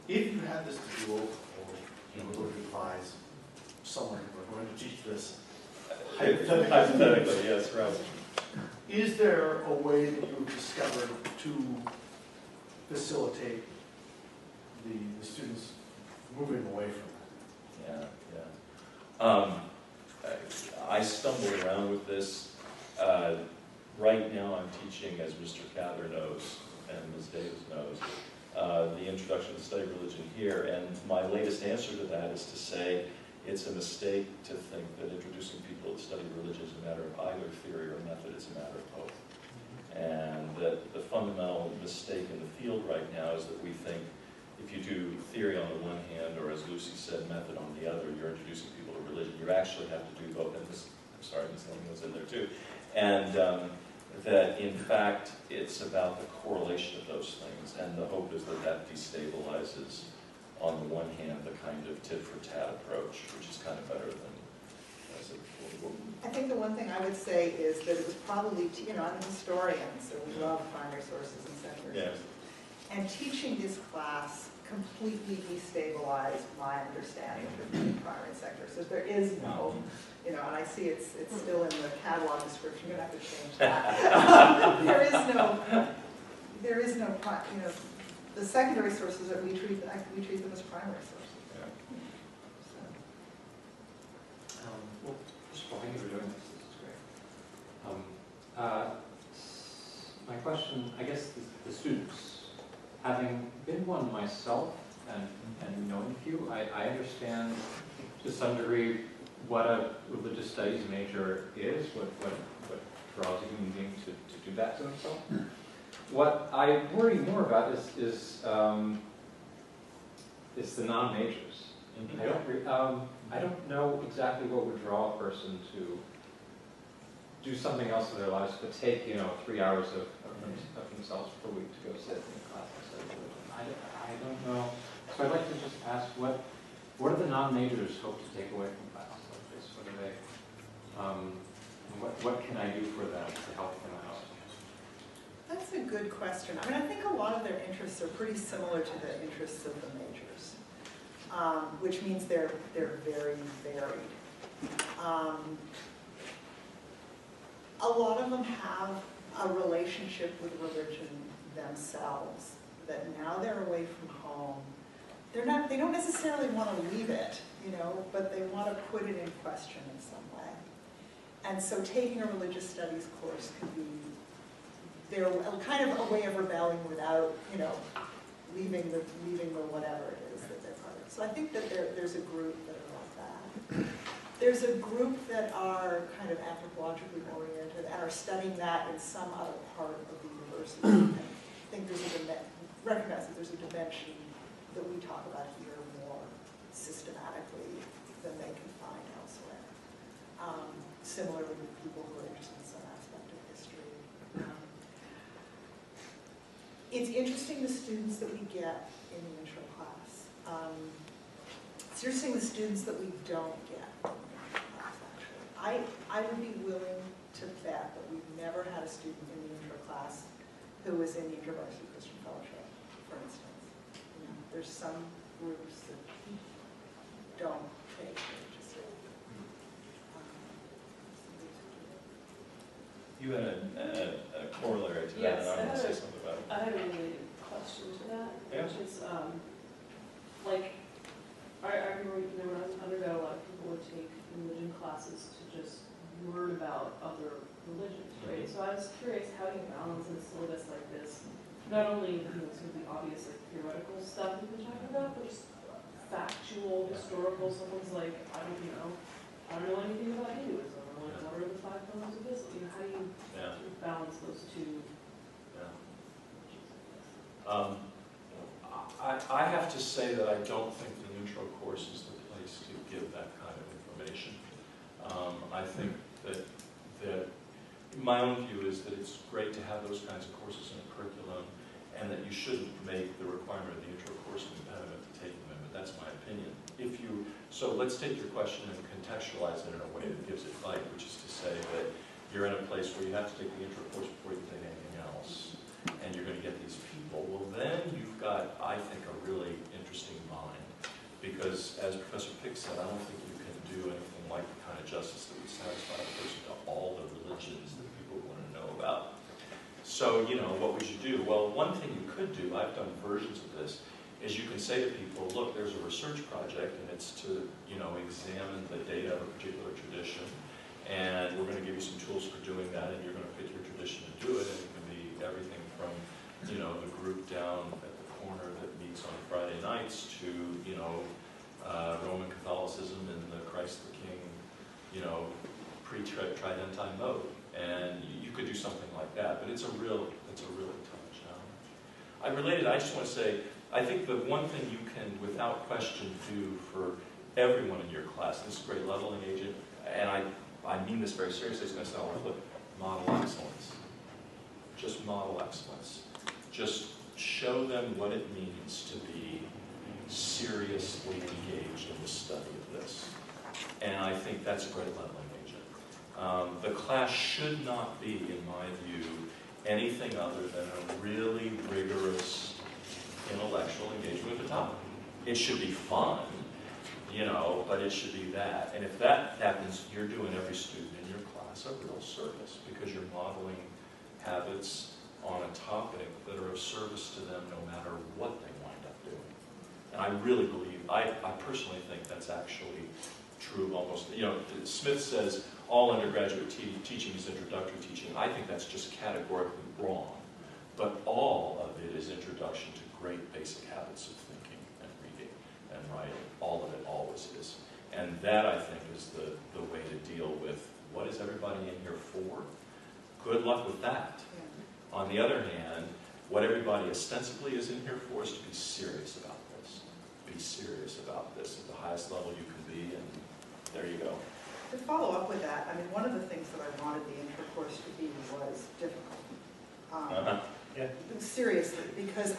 If you had this to do over, or you were going to advise someone who were going to teach this, Hypothetically, yes, right. is there a way that you've discovered to facilitate the students moving away from that? Yeah. I stumbled around with this. Right now I'm teaching, as Mr. Cather knows, and Ms. Davis knows, the introduction to the study of religion here, and my latest answer to that is to say it's a mistake to think that introducing people to the study of religion is a matter of either theory or method, it's a matter of both. And that the fundamental mistake in the field right now is that we think if you do theory on the one hand, or as Lucy said, method on the other, you're introducing people to religion. You actually have to do both, and this, I'm sorry, Ms. Lemon was in there too. And that in fact, it's about the correlation of those things, and the hope is that that destabilizes, on the one hand, the kind of tit-for-tat approach, which is kind of better than, I said before. I think the one thing I would say is that it was probably, I'm a historian, so we love primary sources and secondary sources. And teaching this class completely destabilized my understanding of the primary and secondary. So there is no, and I see it's still in the catalog description, you're going to have to change that. there is no, the secondary sources that we treat them as primary sources. Well, first of all, thank you for doing this. This is great. My question, I guess, the students, having been one myself and knowing you, I understand to some degree what a religious studies major is, what draws a human being to do that to himself. What I worry more about is the non-majors. I don't know exactly what would draw a person to do something else in their lives, but take 3 hours of themselves per week to go sit in a class and study religion. I don't know. So I'd like to just ask, what do the non-majors hope to take away from classes like this? What do they? What can I do for them to help them out? That's a good question. I think a lot of their interests are pretty similar to the interests of the majors, which means they're very varied. A lot of them have a relationship with religion themselves, that now they're away from home. They don't necessarily want to leave it, but they want to put it in question in some way. And so taking a religious studies course could be kind of a way of rebelling without, leaving the whatever it is that they're part of. So I think that there's a group that are like that. There's a group that are kind of anthropologically oriented and are studying that in some other part of the university. And I think recognize that there's a dimension that we talk about here more systematically than they can find elsewhere. Similarly with people who are interested in some aspect of history. It's interesting the students that we get in the intro class. It's interesting the students that we don't get in the intro class, actually. I would be willing to bet that we've never had a student in the intro class who was in the InterVarsity Christian Fellowship, for instance. There's some groups that don't take religious studies. You had a corollary to that, Yes, and I want to say something about it. I have a related question to that, Yeah. which is, I remember when I was an undergrad, a lot of people would take religion classes to just learn about other religions, right? So I was curious, how do you balance in a syllabus like this, not only sort of the obvious theoretical stuff we've been talking about, but just factual, historical. Someone's like, I don't know anything about Hinduism, or what are the 5 pillars of Islam? How do you sort of balance those two? I have to say that I don't think the intro course is the place to give that kind of information. I think that my own view is that it's great to have those kinds of courses in a curriculum, and that you shouldn't make the requirement of the intro course an impediment to taking them, but that's my opinion. So let's take your question and contextualize it in a way that gives it bite, which is to say that you're in a place where you have to take the intro course before you take anything else, and you're going to get these people. Well, then you've got, I think, a really interesting mind, because as Professor Pick said, I don't think you can do anything like the kind of justice that would satisfy a person to all the religions that people want to know about. So, what would you do? Well, one thing you could do, I've done versions of this, is you can say to people, look, there's a research project, and it's to, examine the data of a particular tradition, and we're going to give you some tools for doing that, and you're going to pick your tradition to do it, and it can be everything from, the group down at the corner that meets on Friday nights to, you know, Roman Catholicism and the Christ the King, you know, pre-Tridentine mode. And you could do something like that, but it's a really tough challenge. I just want to say, I think the one thing you can, without question, do for everyone in your class, this grade leveling agent, and I mean this very seriously, it's going to sound like, model excellence. Just model excellence. Just show them what it means to be seriously engaged in the study of this. And I think that's a great leveling agent. The class should not be, in my view, anything other than a really rigorous intellectual engagement with the topic. It should be fun, you know, but it should be that. And if that happens, you're doing every student in your class a real service, because you're modeling habits on a topic that are of service to them no matter what they wind up doing. And I really believe, I personally think that's actually true of almost, you know, Smith says all undergraduate teaching is introductory teaching. I think that's just categorically wrong. But all of it is introduction to great basic habits of thinking and reading and writing. All of it always is. And that, I think, is the way to deal with what is everybody in here for. Good luck with that. On the other hand, what everybody ostensibly is in here for is to be serious about this. Be serious about this at the highest level you can be, and there you go. To follow up with that, I mean, one of the things that I wanted the intro course to be was difficult. Yeah. Seriously, because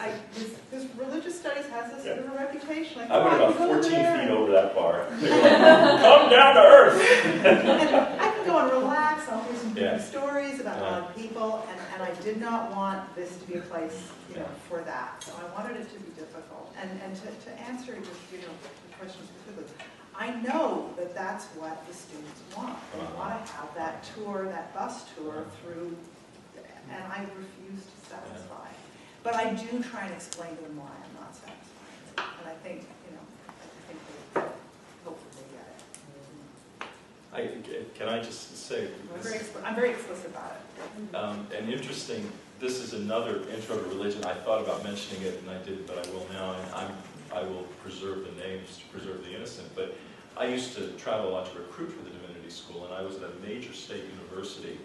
this religious studies has this sort of a reputation. Like, I went oh, about 14 feet feet over that bar. Come down to earth! And I can go and relax, I'll hear some Yeah. stories about odd people, and I did not want this to be a place, you know, for that. So I wanted it to be difficult. And to answer just, you know, the question specifically, I know that that's what the students want. They want to have that tour, that bus tour through, and I refuse to satisfy. But I do try and explain to them why I'm not satisfied. And I think, you know, they hopefully they get it. Can I just say, I'm very explicit about it. and interesting, this is another intro to religion. I thought about mentioning it, and I didn't, but I will now. And I will preserve the names to preserve the innocent. But I used to travel a lot to recruit for the Divinity School, and I was at a major state university.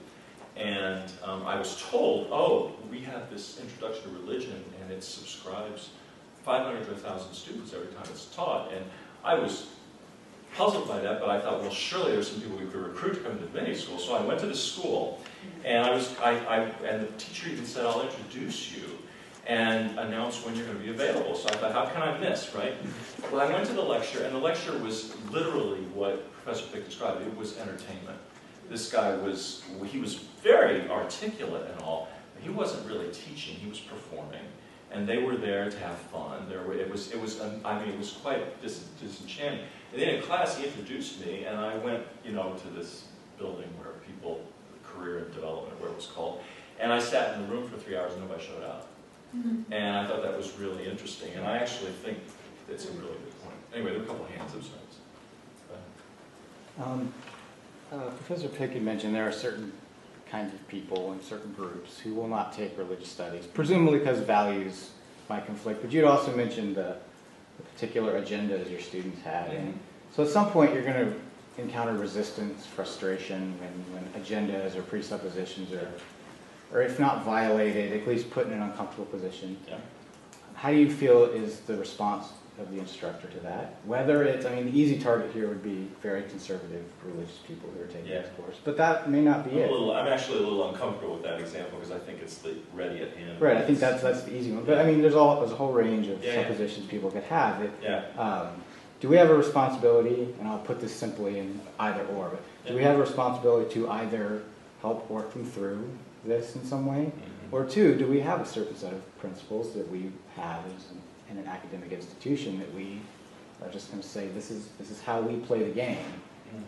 And I was told, oh, we have this introduction to religion, and it subscribes 500 to 1,000 students every time it's taught. And I was puzzled by that, but I thought, well, surely there's some people we could recruit to come to the Divinity School. So I went to the school, and and the teacher even said, I'll introduce you and announce when you're going to be available. So I thought, how can I miss, right? Well, I went to the lecture, and the lecture was literally what Professor Pick described. It was entertainment. This guy he was very articulate and all, but he wasn't really teaching, he was performing. And they were there to have fun. It was quite disenchanting. And then in class, he introduced me, and I went, you know, to this building where career and development, where it was called, and I sat in the room for 3 hours and nobody showed up. Mm-hmm. And I thought that was really interesting, and I actually think it's a really good point. Anyway, there were a couple of hands up. Professor Pick had mentioned there are certain kinds of people and certain groups who will not take religious studies, presumably because values might conflict, but you'd also mentioned the particular agendas your students had. Mm-hmm. And so at some point you're going to encounter resistance, frustration, when agendas or presuppositions or if not violated, at least put in an uncomfortable position. Yeah. How do you feel is the response of the instructor to that? Whether it's, I mean, the easy target here would be very conservative religious people who are taking this course, but that may not be it. I'm actually a little uncomfortable with that example because I think it's the ready at hand. Right, I think that's the easy one. But I mean, there's a whole range of suppositions people could have. Do we have a responsibility, and I'll put this simply in either or, but do we have a responsibility to either help work them through this in some way, or two, do we have a certain set of principles that we have in an academic institution that we are just going to say this is how we play the game,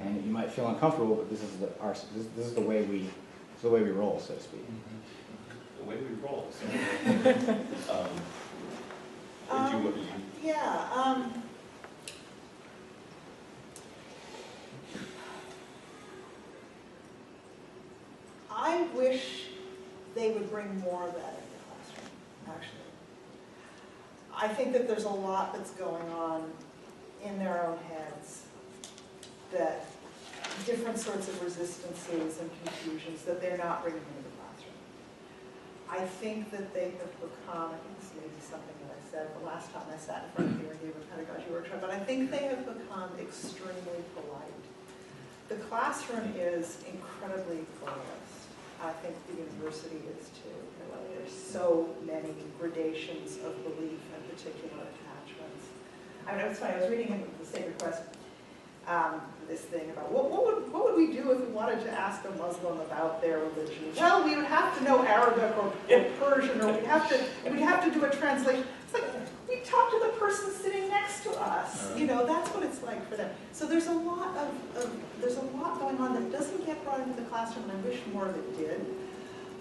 and you might feel uncomfortable, but this is the way we roll, so to speak. The way we roll. I wish they would bring more of that into the classroom, actually. I think that there's a lot that's going on in their own heads, that different sorts of resistances and confusions that they're not bringing into the classroom. I think that they have become, I think this may be something that I said the last time I sat in front of you and gave a pedagogy workshop, but I think they have become extremely polite. The classroom is incredibly pluralist. I think the university is too. There's so many gradations of belief and particular attachments. I mean, it was funny, I was reading in the Sacred Quest this thing about what would we do if we wanted to ask a Muslim about their religion? Well, we would have to know Arabic or Persian, or we'd have to do a translation. It's like, we talk to the person sitting next to us. You know, that's what it's like for them. So there's a lot going on that doesn't get brought into the classroom, and I wish more of it did.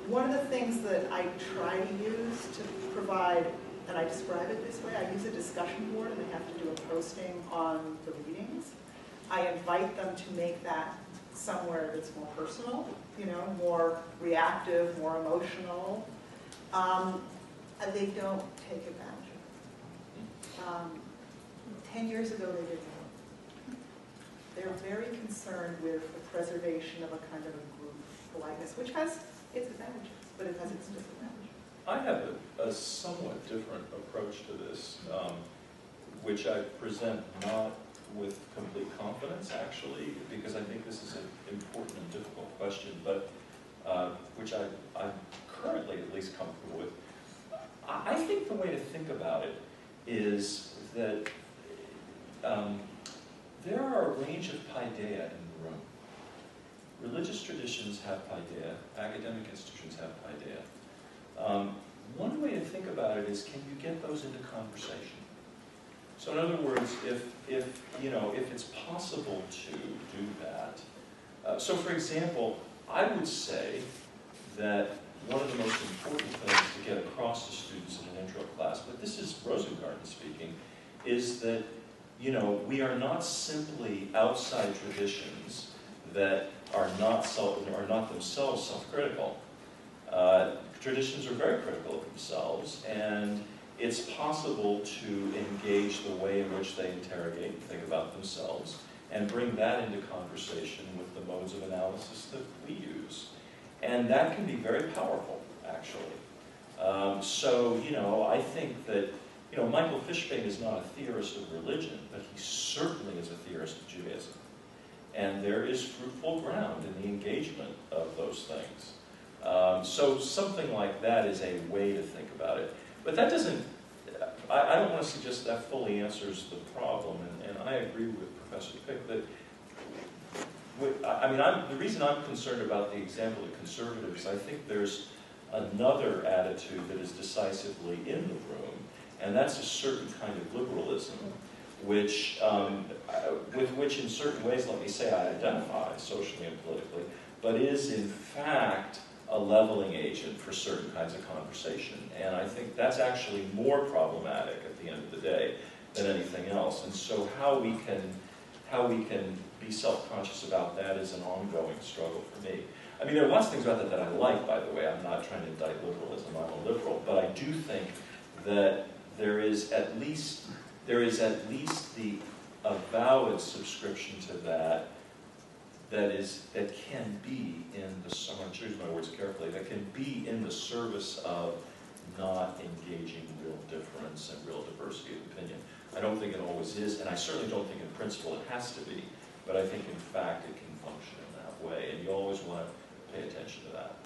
One of the things that I try to use to provide, and I describe it this way, I use a discussion board, and they have to do a posting on the readings. I invite them to make that somewhere that's more personal, you know, more reactive, more emotional. And they don't take advantage of it. 10 years ago, they didn't know. They're very concerned with the preservation of a kind of a group politeness, which has its advantages, but it has its disadvantages. I have a somewhat different approach to this, which I present not with complete confidence, actually, because I think this is an important and difficult question, but which I'm currently at least comfortable with. I think the way to think about it is that there are a range of paideia in the room. Religious traditions have paideia, academic institutions have paideia. One way to think about it is, can you get those into conversation? So in other words, if it's possible to do that. So for example, I would say that one of the most important things to get across to students in an intro class, but this is Rosengarten speaking, is that we are not simply outside traditions that are not themselves self-critical. Traditions are very critical of themselves, and it's possible to engage the way in which they interrogate and think about themselves and bring that into conversation with the modes of analysis that we use. And that can be very powerful, actually. I think that, Michael Fishbane is not a theorist of religion, but he certainly is a theorist of Judaism. And there is fruitful ground in the engagement of those things. So something like that is a way to think about it. But that doesn't, I don't want to suggest that fully answers the problem, and I agree with Professor Pick that, the reason I'm concerned about the example of conservatives, I think there's another attitude that is decisively in the room, and that's a certain kind of liberalism, which, with which in certain ways, let me say, I identify socially and politically, but is in fact a leveling agent for certain kinds of conversation. And I think that's actually more problematic at the end of the day than anything else. And so how we can be self-conscious about that is an ongoing struggle for me. I mean, there are lots of things about that I like, by the way. I'm not trying to indict liberalism, I'm a liberal, but I do think that there is at least the avowed subscription to that can be in the, I'm going to choose my words carefully, that can be in the service of not engaging real difference and real diversity of opinion. I don't think it always is, and I certainly don't think in principle it has to be, but I think in fact it can function in that way, and you always want to pay attention to that.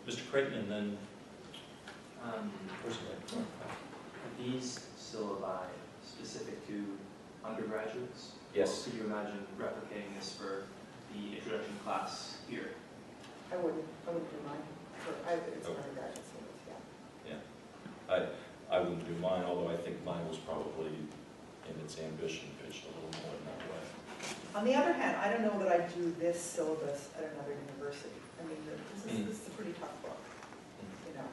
Mr. Creighton, and then these syllabi specific to undergraduates? Yes. Or could you imagine replicating this for the introduction class here? I wouldn't do mine. It's an undergraduate syllabus, yeah. Yeah. I wouldn't do mine, although I think mine was probably, in its ambition, pitched a little more in that way. On the other hand, I don't know that I'd do this syllabus at another university. I mean, this is a pretty tough book, you know.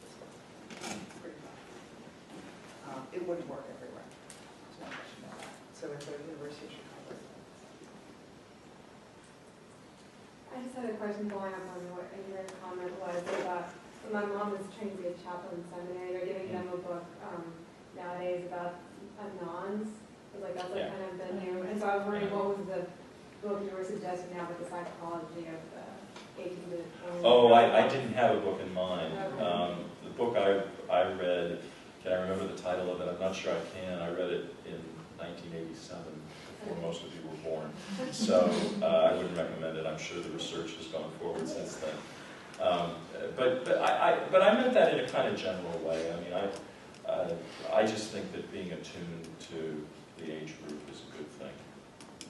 It's pretty tough. It wouldn't work everywhere. There's no question about that. So it's a University of Chicago. I just had a question following up on what your comment was about So my mom is trained to be a chaplain in seminary. They're giving them a book nowadays about nuns. Like that's like kind of the new. And so I was wondering what was the book you were suggesting now with the psychology of the 18th to 20th? Oh, I didn't have a book in mind. The book I read, can I remember the title of it? I'm not sure I can. I read it in 1987, before most of you were born. So I wouldn't recommend it. I'm sure the research has gone forward since then. But I meant that in a kind of general way. I mean, I just think that being attuned to the age group is a good thing.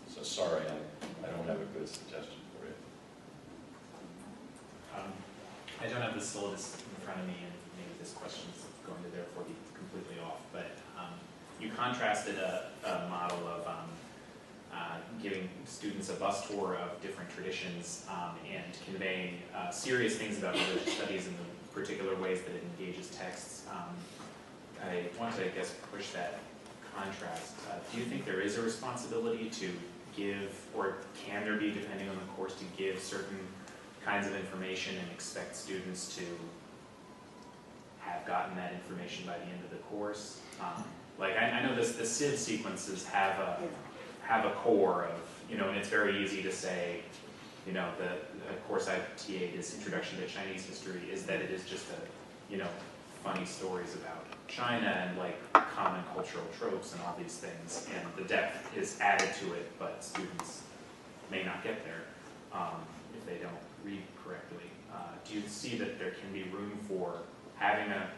So sorry, I don't have a good suggestion for you. I don't have the syllabus in front of me, and maybe this question is going to therefore be completely off, but you contrasted a model of giving students a bus tour of different traditions and conveying serious things about religious studies in the particular ways that it engages texts. I want to, I guess, push that contrast. Do you think there is a responsibility to give, or can there be, depending on the course, to give certain kinds of information and expect students to have gotten that information by the end of the course? Like I know the Civ sequences have a core of, and it's very easy to say, the course I've TA'd is Introduction to Chinese History, is that it is just funny stories about China and like common cultural tropes and all these things, and the depth is added to it, but students may not get there if they don't read correctly. Do you see that there can be room for having a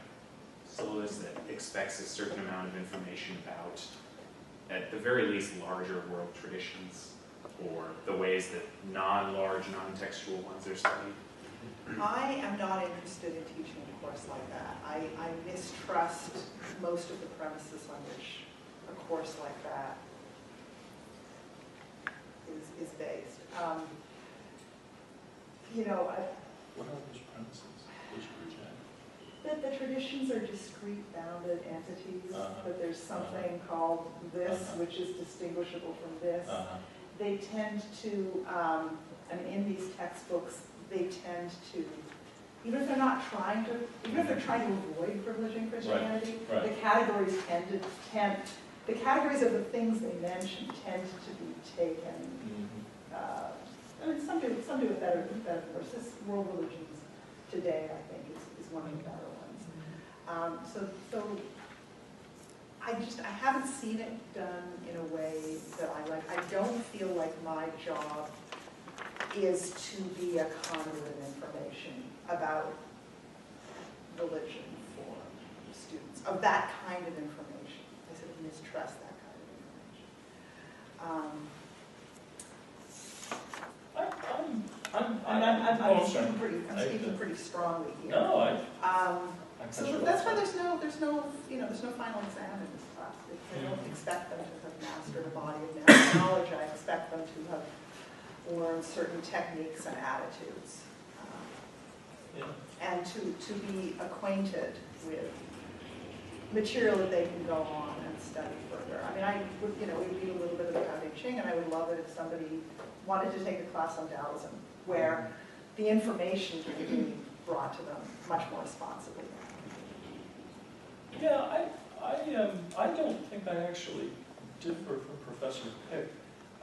syllabus that expects a certain amount of information about, at the very least, larger world traditions, or the ways that non-large, non-textual ones are studied? I am not interested in teaching a course like that. I mistrust most of the premises on which a course like that is based. What are those premises that you reject? That the traditions are discrete, bounded entities, that there's something called this, which is distinguishable from this. They tend to, in these textbooks, they tend to, even if they're trying to avoid privilege in Christianity, the categories the categories of the things they mention tend to be taken. Some do it better, of course. This World Religions Today, I think, is one of the better ones. So I haven't seen it done in a way that I like. I don't feel like my job is to be a conduit of information about religion for students, of that kind of information. I sort of mistrust that kind of information. I'm speaking pretty strongly here. No, so that's why there's no final exam in this class. I don't expect them to have mastered a body of knowledge. I expect them to have learned certain techniques and attitudes, and to be acquainted with material that they can go on and study further. I mean, we read a little bit of the Tao Te Ching, and I would love it if somebody wanted to take a class on Taoism, where the information can be brought to them much more responsibly. Yeah, I don't think I actually differ from Professor Pick.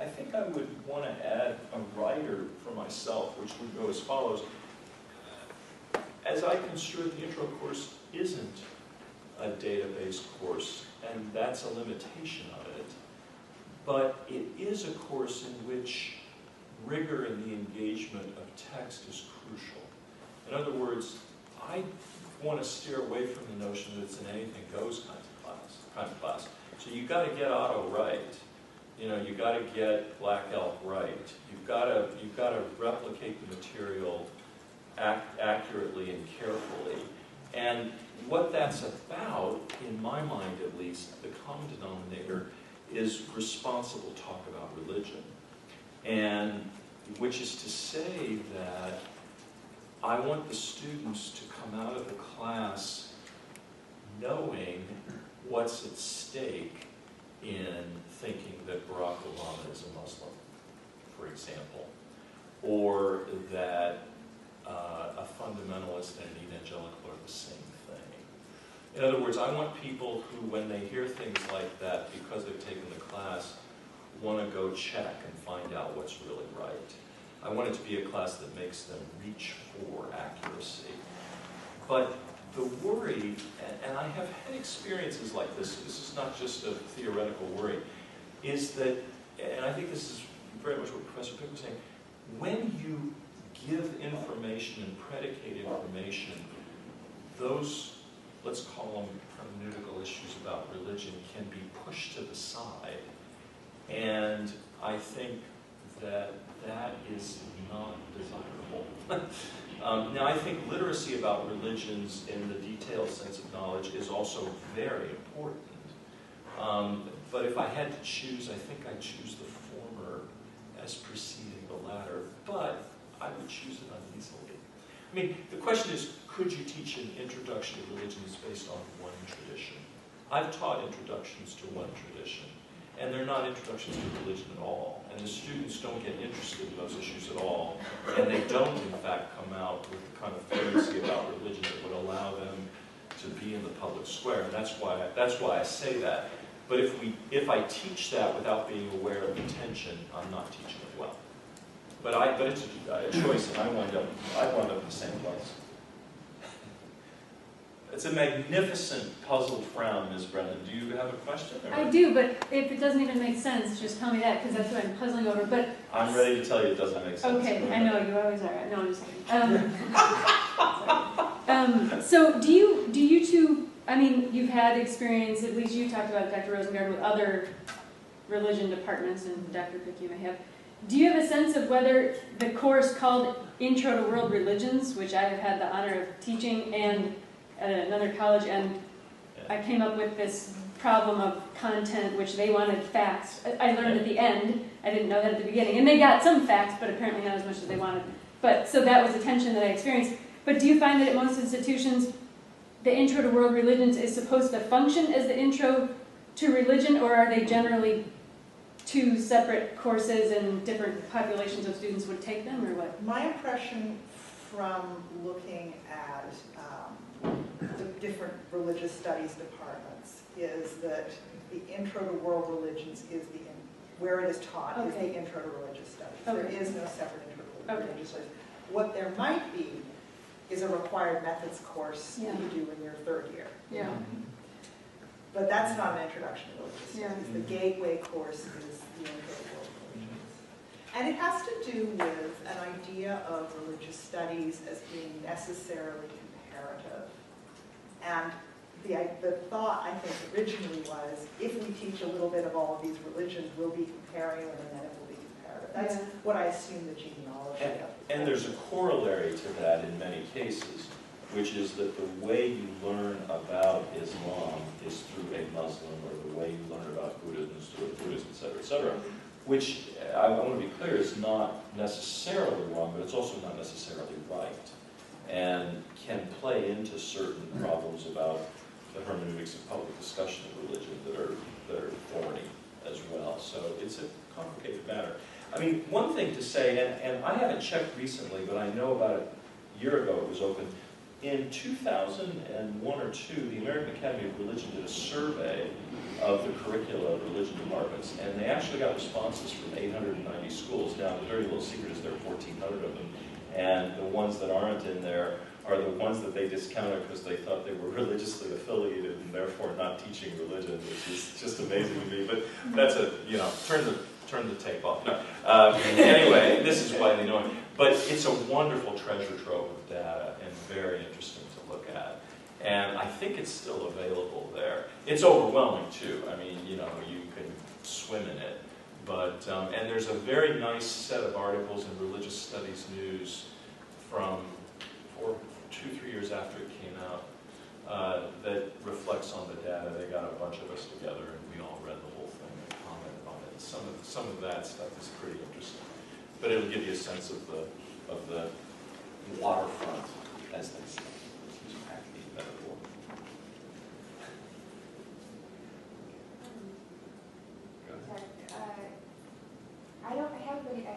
I think I would want to add a rider for myself, which would go as follows. As I construe it, the intro course isn't a database course, and that's a limitation of it. But it is a course in which rigor in the engagement of text is crucial. In other words, I want to steer away from the notion that it's an anything goes kind of class. So you've got to get Otto right. You've got to get Black Elk right. You've got to replicate the material accurately and carefully. And what that's about, in my mind at least, the common denominator is responsible talk about religion. And which is to say that I want the students to come out of the class knowing what's at stake in thinking that Barack Obama is a Muslim, for example, or that a fundamentalist and an evangelical are the same thing. In other words, I want people who, when they hear things like that, because they've taken the class, want to go check and find out what's really right. I want it to be a class that makes them reach for accuracy. But the worry, and I have had experiences like this is not just a theoretical worry, is that, and I think this is very much what Professor Pick was saying, when you give information and predicate information, those, let's call them hermeneutical issues about religion, can be pushed to the side. And I think that that is not desirable. Now, I think literacy about religions in the detailed sense of knowledge is also very important. But if I had to choose, I think I'd choose the former as preceding the latter, but I would choose it uneasily. I mean, the question is, could you teach an introduction to religions based on one tradition? I've taught introductions to one tradition, and they're not introductions to religion at all. And the students don't get interested in those issues at all, and they don't, in fact, come out with the kind of fluency about religion that would allow them to be in the public square. And that's why I say that. But if I teach that without being aware of the tension, I'm not teaching it well. But it's a choice, and I wound up in the same place. It's a magnificent puzzled frown, Ms. Brennan. Do you have a question? Or? I do, but if it doesn't even make sense, just tell me that, because that's what I'm puzzling over. But I'm ready to tell you it doesn't make sense. okay, I know, you always are. No, I'm just kidding. So do you two, I mean, you've had experience, at least you talked about Dr. Rosengarten, with other religion departments, and Dr. Pick, you may have. Do you have a sense of whether the course called Intro to World Religions, which I have had the honor of teaching, and at another college, and I came up with this problem of content, which they wanted facts. I learned at the end. I didn't know that at the beginning. And they got some facts, but apparently not as much as they wanted. But so that was a tension that I experienced. But do you find that at most institutions, the Intro to World Religions is supposed to function as the Intro to Religion, or are they generally two separate courses and different populations of students would take them, or what? My impression from looking at the different religious studies departments is that the Intro to World Religions is where it is taught is the Intro to Religious Studies. There is no separate Intro to Religious Studies. What there might be is a required methods course that you do in your third year. Yeah. But that's not an introduction to religious studies. The gateway course is the Intro to World Religions. And it has to do with an idea of religious studies as being necessarily comparative. And the thought, I think, originally was, if we teach a little bit of all of these religions, we'll be comparing them, and then it will be comparative. That's what I assume the genealogy of. And there's a corollary to that in many cases, which is that the way you learn about Islam is through a Muslim, or the way you learn about Buddhism is through a Buddhist, et cetera, which, I want to be clear, is not necessarily wrong, but it's also not necessarily right, and can play into certain problems about the hermeneutics of public discussion of religion that are thorny as well. So it's a complicated matter. I mean, one thing to say, and I haven't checked recently, but I know about a year ago it was open. In 2001 or 2, the American Academy of Religion did a survey of the curricula of religion departments, and they actually got responses from 890 schools. Now, the dirty little secret is there are 1,400 of them, and the ones that aren't in there are the ones that they discounted because they thought they were religiously affiliated and therefore not teaching religion, which is just amazing to me. But that's a, turn the tape off. No. Anyway, this is widely known. But it's a wonderful treasure trove of data and very interesting to look at. And I think it's still available there. It's overwhelming too. I mean, you can swim in it. But, and there's a very nice set of articles in Religious Studies News from 2-3 years after it came out that reflects on the data. They got a bunch of us together and we all read the whole thing and commented on it. Some of that stuff is pretty interesting. But it'll give you a sense of the waterfront, as they say. It's a hackneyed metaphor. I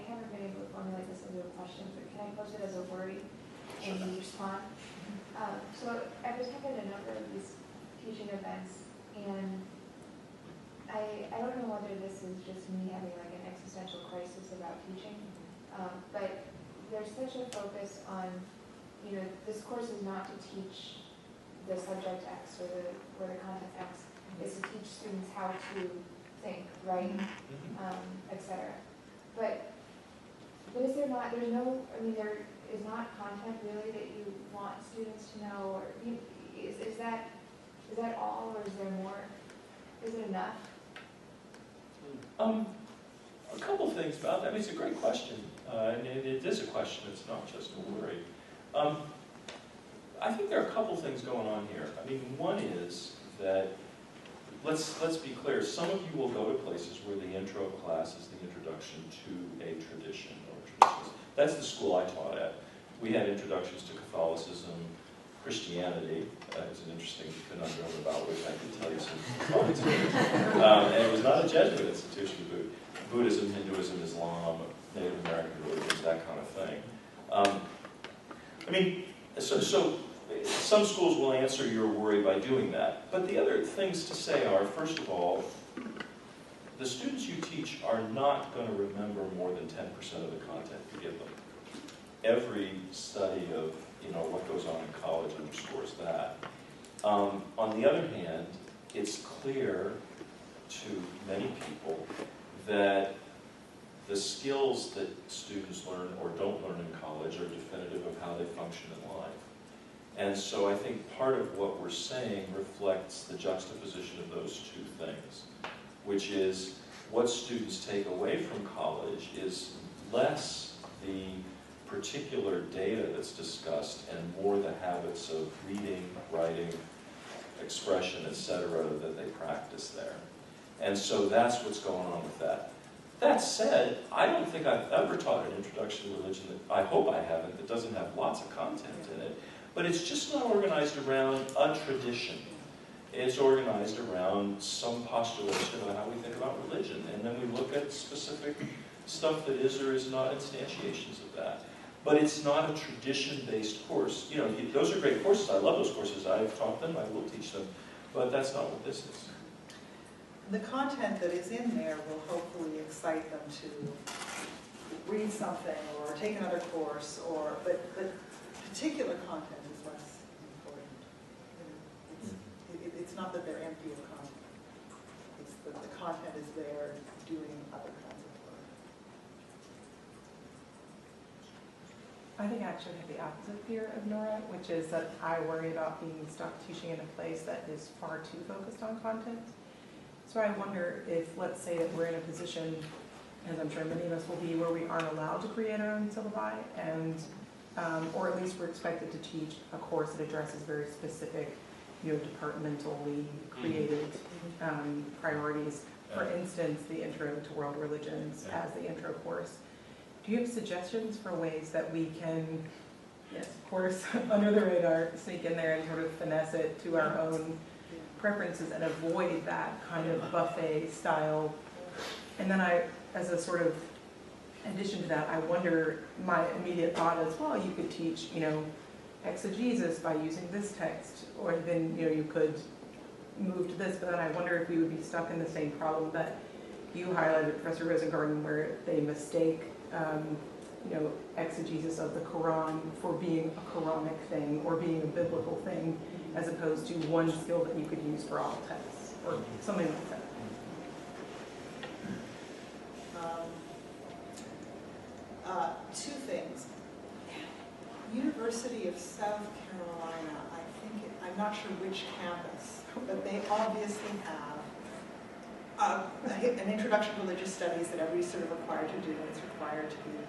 haven't been able to formulate this into a question, but can I pose it as a worry? respond. So I participated in a number of these teaching events, and I don't know whether this is just me having like an existential crisis about teaching, but there's such a focus on, you know, this course is not to teach the subject X or the content X. It's to teach students how to think, write, etc. But is there not? There's no. I mean, there is not content really that you want students to know, or is that all, or is there more? Is it enough? A couple things about that. I mean, it's a great question, and it is a question. It's not just a worry. I think there are a couple things going on here. I mean, one is that let's be clear. Some of you will go to places where the intro class is the introduction to a tradition or traditions. That's the school I taught at. We had introductions to Catholicism, Christianity. It's an interesting conundrum about which I could tell you some thoughts. And it was not a Jesuit institution, but Buddhism, Hinduism, Islam, Native American religions, that kind of thing. I mean, so some schools will answer your worry by doing that. But the other things to say are, first of all, the students you teach are not going to remember more than 10% of the content you give them. Every study of what goes on in college underscores that. On the other hand, it's clear to many people that the skills that students learn or don't learn in college are definitive of how they function in life. And so I think part of what we're saying reflects the juxtaposition of those two things, which is what students take away from college is less the particular data that's discussed and more the habits of reading, writing, expression, etc. that they practice there. And so that's what's going on with that. That said, I don't think I've ever taught an introduction to religion that, I hope I haven't, that doesn't have lots of content in it. But it's just not organized around a tradition. It's organized around some postulation about how we think about religion. And then we look at specific stuff that is or is not instantiations of that. But it's not a tradition-based course. You know, those are great courses. I love those courses. I've taught them. I will teach them. But that's not what this is. The content that is in there will hopefully excite them to read something or take another course, but particular content is less important. It's not that they're empty of content. It's that the content is there doing other kinds of work. I think I actually have the opposite fear of Nora, which is that I worry about being stuck teaching in a place that is far too focused on content. So I wonder if, let's say that we're in a position, as I'm sure many of us will be, where we aren't allowed to create our own syllabi, and or at least we're expected to teach a course that addresses very specific, departmentally created priorities. For instance, the Intro to World Religions as the intro course. Do you have suggestions for ways that we can, yes, of course, under the radar, sneak in there and sort of finesse it to our own preferences and avoid that kind of buffet style? And then as a sort of addition to that, I wonder, my immediate thought is, well, you could teach, exegesis by using this text, or then, you could move to this, but then I wonder if we would be stuck in the same problem that you highlighted, Professor Rosengarten, where they mistake, exegesis of the Quran for being a Quranic thing or being a biblical thing, as opposed to one skill that you could use for all texts, or something like that. Two things. University of South Carolina, I'm not sure which campus, but they obviously have an introduction to religious studies that everybody's sort of required to do, and it's required to do.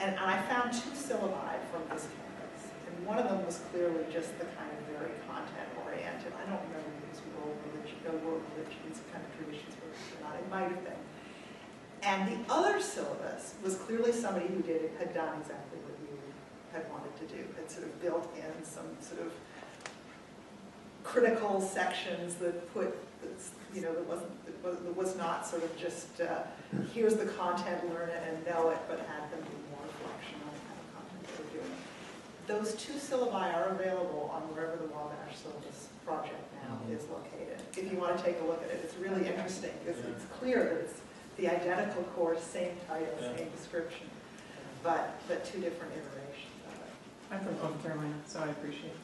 And I found two syllabi from this campus, and one of them was clearly just the kind of very content-oriented. I don't remember if it was world religions, kind of traditions or not. It might have been. And the other syllabus was clearly somebody who had done exactly what you had wanted to do. Had sort of built in some sort of critical sections that put, that was not sort of just here's the content, learn it and know it, but had them do more reflection on the kind of content they were doing. those 2 syllabi are available on wherever the Wabash Syllabus project now is located. If you want to take a look at it, it's really interesting. It's clear that it's the identical course, same title, same description, but 2 different iterations of it. I'm from North Carolina, so I appreciate it.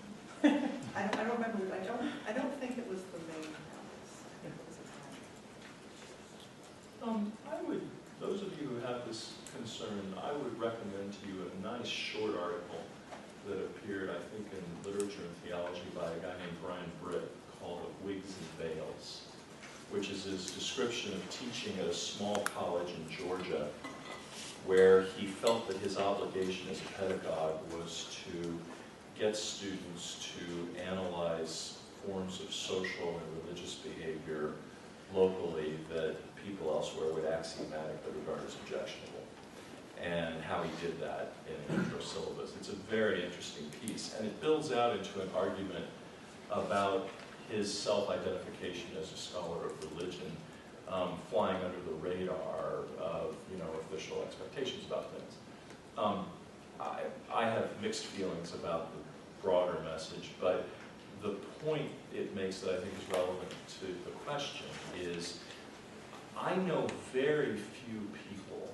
I don't remember. I don't think it was the main campus. I think it was a I would, those of you who have this concern, I would recommend to you a nice short article that appeared, I think, in Literature and Theology by a guy named Brian Britt called Wigs and Veils, which is his description of teaching at a small college in Georgia, where he felt that his obligation as a pedagogue was to get students to analyze forms of social and religious behavior locally that people elsewhere would axiomatically regard as objectionable, and how he did that in an intro syllabus. It's a very interesting piece, and it builds out into an argument about his self-identification as a scholar of religion, flying under the radar of official expectations about things. I have mixed feelings about the broader message, but the point it makes that I think is relevant to the question is, I know very few people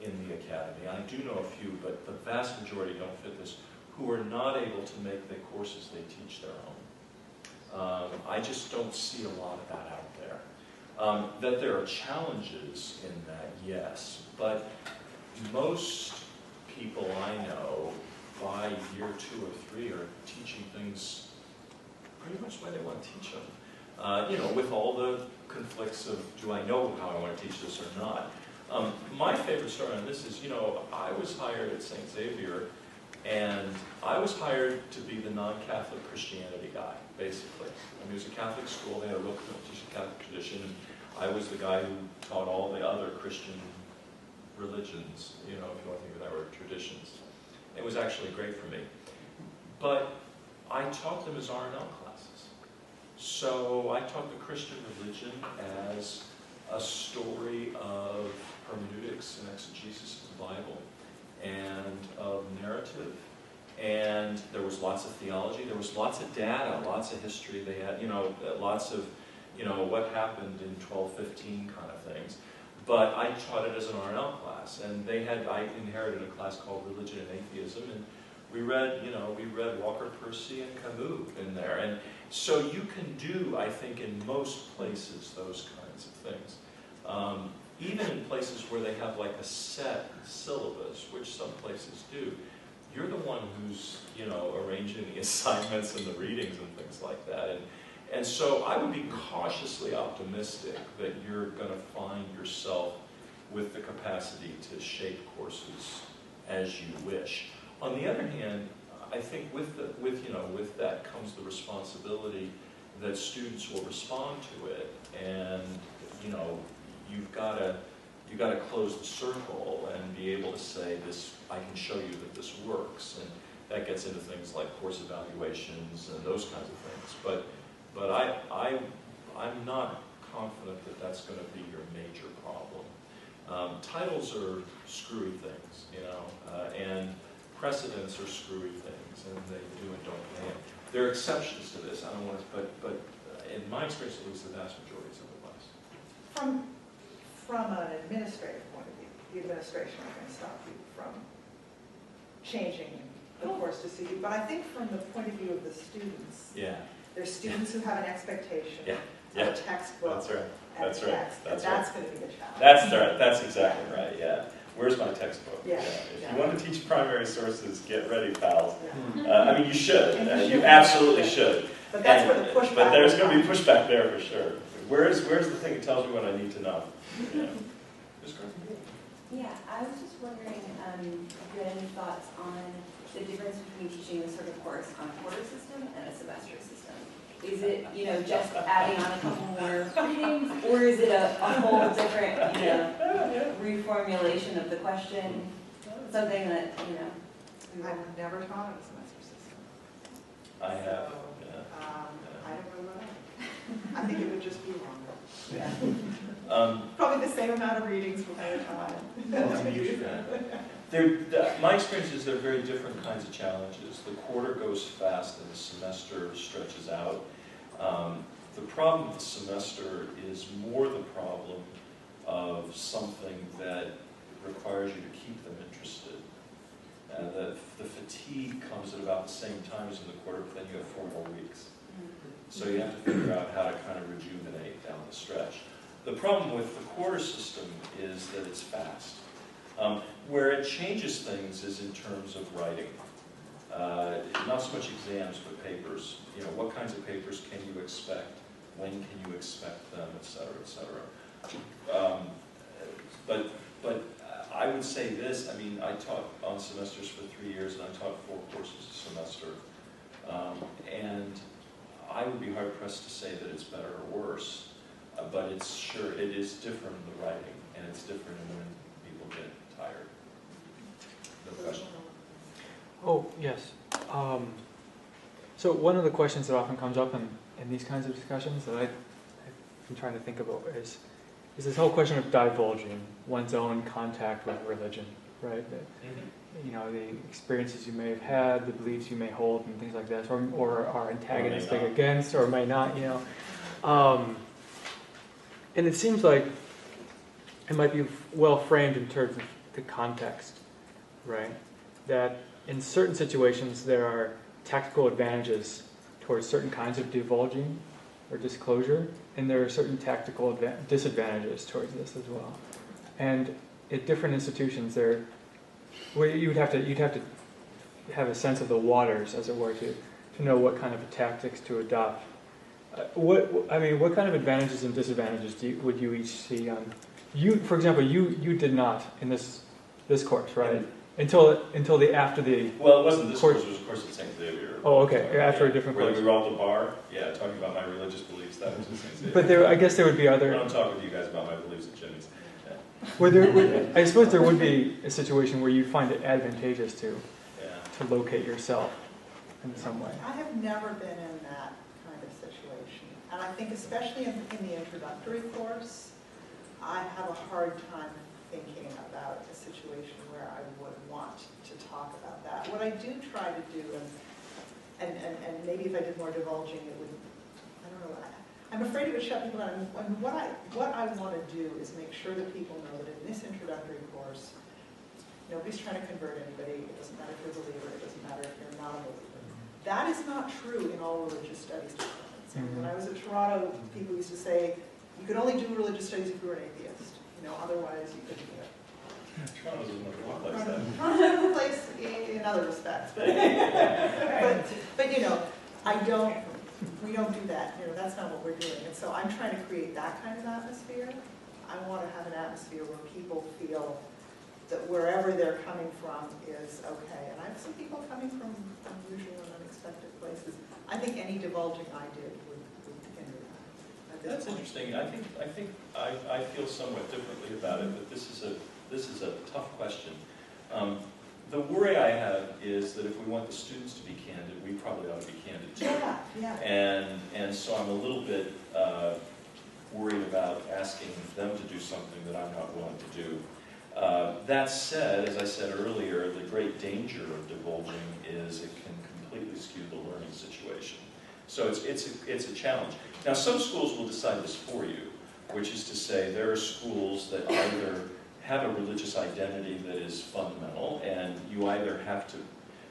in the academy, I do know a few, but the vast majority don't fit this, who are not able to make the courses they teach their own. I just don't see a lot of that out there. That there are challenges in that, yes, but most people I know by year 2 or 3 are teaching things pretty much the way they want to teach them. With all the conflicts of, do I know how I want to teach this or not? My favorite story on this is, I was hired at St. Xavier, and I was hired to be the non-Catholic Christianity guy, basically. I mean, it was a Catholic school, they had a real Catholic tradition, and I was the guy who taught all the other Christian religions, if you want to think of that word, traditions. It was actually great for me. But I taught them as R&L classes. So I taught the Christian religion as a story of hermeneutics and exegesis of the Bible, and of narrative, and there was lots of theology, there was lots of data, lots of history, they had, lots of, what happened in 1215 kind of things. But I taught it as an R&L class, and I inherited a class called Religion and Atheism, and we read Walker Percy and Camus in there. And so you can do, I think, in most places, those kinds of things. Even in places where they have like a set syllabus, which some places do, you're the one who's, arranging the assignments and the readings and things like that. And so I would be cautiously optimistic that you're going to find yourself with the capacity to shape courses as you wish. On the other hand, I think with that comes the responsibility that students will respond to it, and you've got to close the circle and be able to say this. I can show you that this works, and that gets into things like course evaluations and those kinds of things. But I'm not confident that that's going to be your major problem. Titles are screwy things, and precedents are screwy things, and they do and don't land. There are exceptions to this. I don't want to, but in my experience, at least, the vast majority is otherwise. From an administrative point of view, the administration are going to stop you from changing the course to suit you. But I think from the point of view of the students, there's students who have an expectation of a textbook. That's right. And That's text, right. and that's going to be the challenge. That's right. That's exactly right. Yeah. Where's my textbook? Yeah. If you want to teach primary sources, get ready, pals. Yeah. I mean, you should. You absolutely should. But that's where the pushback. But there's going to be pushback there for sure. Where's the thing that tells me what I need to know? Yeah, I was just wondering if you had any thoughts on the difference between teaching this sort of course on a quarter system and a semester system. Is it, just adding on a couple more readings, or is it a whole different, reformulation of the question? Something that, I've never taught a semester system. I have. So, I don't know what I think it would just be longer. Yeah. Probably the same amount of readings for the time. My experience is there are very different kinds of challenges. The quarter goes fast and the semester stretches out. The problem with the semester is more the problem of something that requires you to keep them interested. The fatigue comes at about the same time as in the quarter, but then you have 4 more weeks. So you have to figure out how to kind of rejuvenate down the stretch. The problem with the quarter system is that it's fast. Where it changes things is in terms of writing. Not so much exams, but papers. You know, what kinds of papers can you expect? When can you expect them, et cetera, et cetera. But I would say this, I mean, I taught on semesters for 3 years, and I taught 4 courses a semester. And I would be hard-pressed to say that it's better or worse, but it is different in the writing, and it's different in when people get tired. No question? Oh, yes. So one of the questions that often comes up in these kinds of discussions that I've been trying to think about is this whole question of divulging one's own contact with religion, right? That, you know, the experiences you may have had, the beliefs you may hold, and things like that, or are antagonistic against, or may not, you know. And it seems like it might be well framed in terms of the context, right? That in certain situations there are tactical advantages towards certain kinds of divulging or disclosure, and there are certain tactical disadvantages towards this as well. And at different institutions, you'd have to have a sense of the waters, as it were, to know what kind of tactics to adopt. What kind of advantages and disadvantages would you each see on you? For example, you did not in this course, right? Until after the well, it wasn't this course. It was a course at St. Xavier. Oh, okay. After a different course. Where we were all at the bar, talking about my religious beliefs. That was at St. Xavier. But I guess there would be other. I don't talk with you guys about my beliefs at Jimmy's. I suppose there would be a situation where you find it advantageous to locate yourself in some way. I have never been in that kind of situation, and I think especially in the introductory course, I have a hard time thinking about a situation where I would want to talk about that. What I do try to do, and maybe if I did more divulging, it would, I don't know, I'm afraid it would shut people out. And what I want to do is make sure that people know that in this introductory course, nobody's trying to convert anybody. It doesn't matter if you're a believer. It doesn't matter if you're not a believer. That is not true in all religious studies departments. When I was at Toronto, people used to say, you could only do religious studies if you were an atheist. Otherwise you couldn't do it. Toronto's a wonderful place then. Toronto's a place in other respects, but you know, we don't do that. You know, that's not what we're doing. And so I'm trying to create that kind of atmosphere. I want to have an atmosphere where people feel that wherever they're coming from is okay. And I have some people coming from unusual and unexpected places. I think any divulging I did would hinder that. That's interesting. I think I feel somewhat differently about it, but this is a tough question. The worry I have is that if we want the students to be candid, we probably ought to be candid too. Yeah. And so I'm a little bit worried about asking them to do something that I'm not willing to do. That said, as I said earlier, the great danger of divulging is it can completely skew the learning situation. So it's a challenge. Now, some schools will decide this for you, which is to say there are schools that either have a religious identity that is fundamental, and you either have to,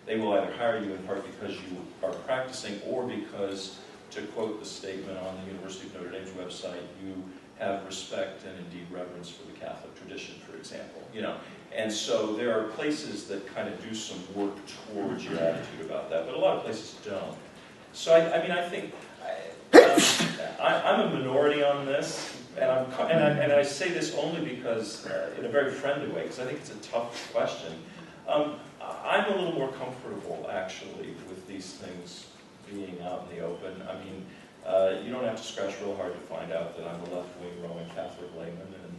they will either hire you in part because you are practicing, or because, to quote the statement on the University of Notre Dame's website, you have respect and indeed reverence for the Catholic tradition, for example. You know, and so there are places that kind of do some work towards your attitude about that, but a lot of places don't. So I think I'm a minority on this, and I say this only because, in a very friendly way, because I think it's a tough question. I'm a little more comfortable, actually, with these things being out in the open. I mean, you don't have to scratch real hard to find out that I'm a left-wing Roman Catholic layman, and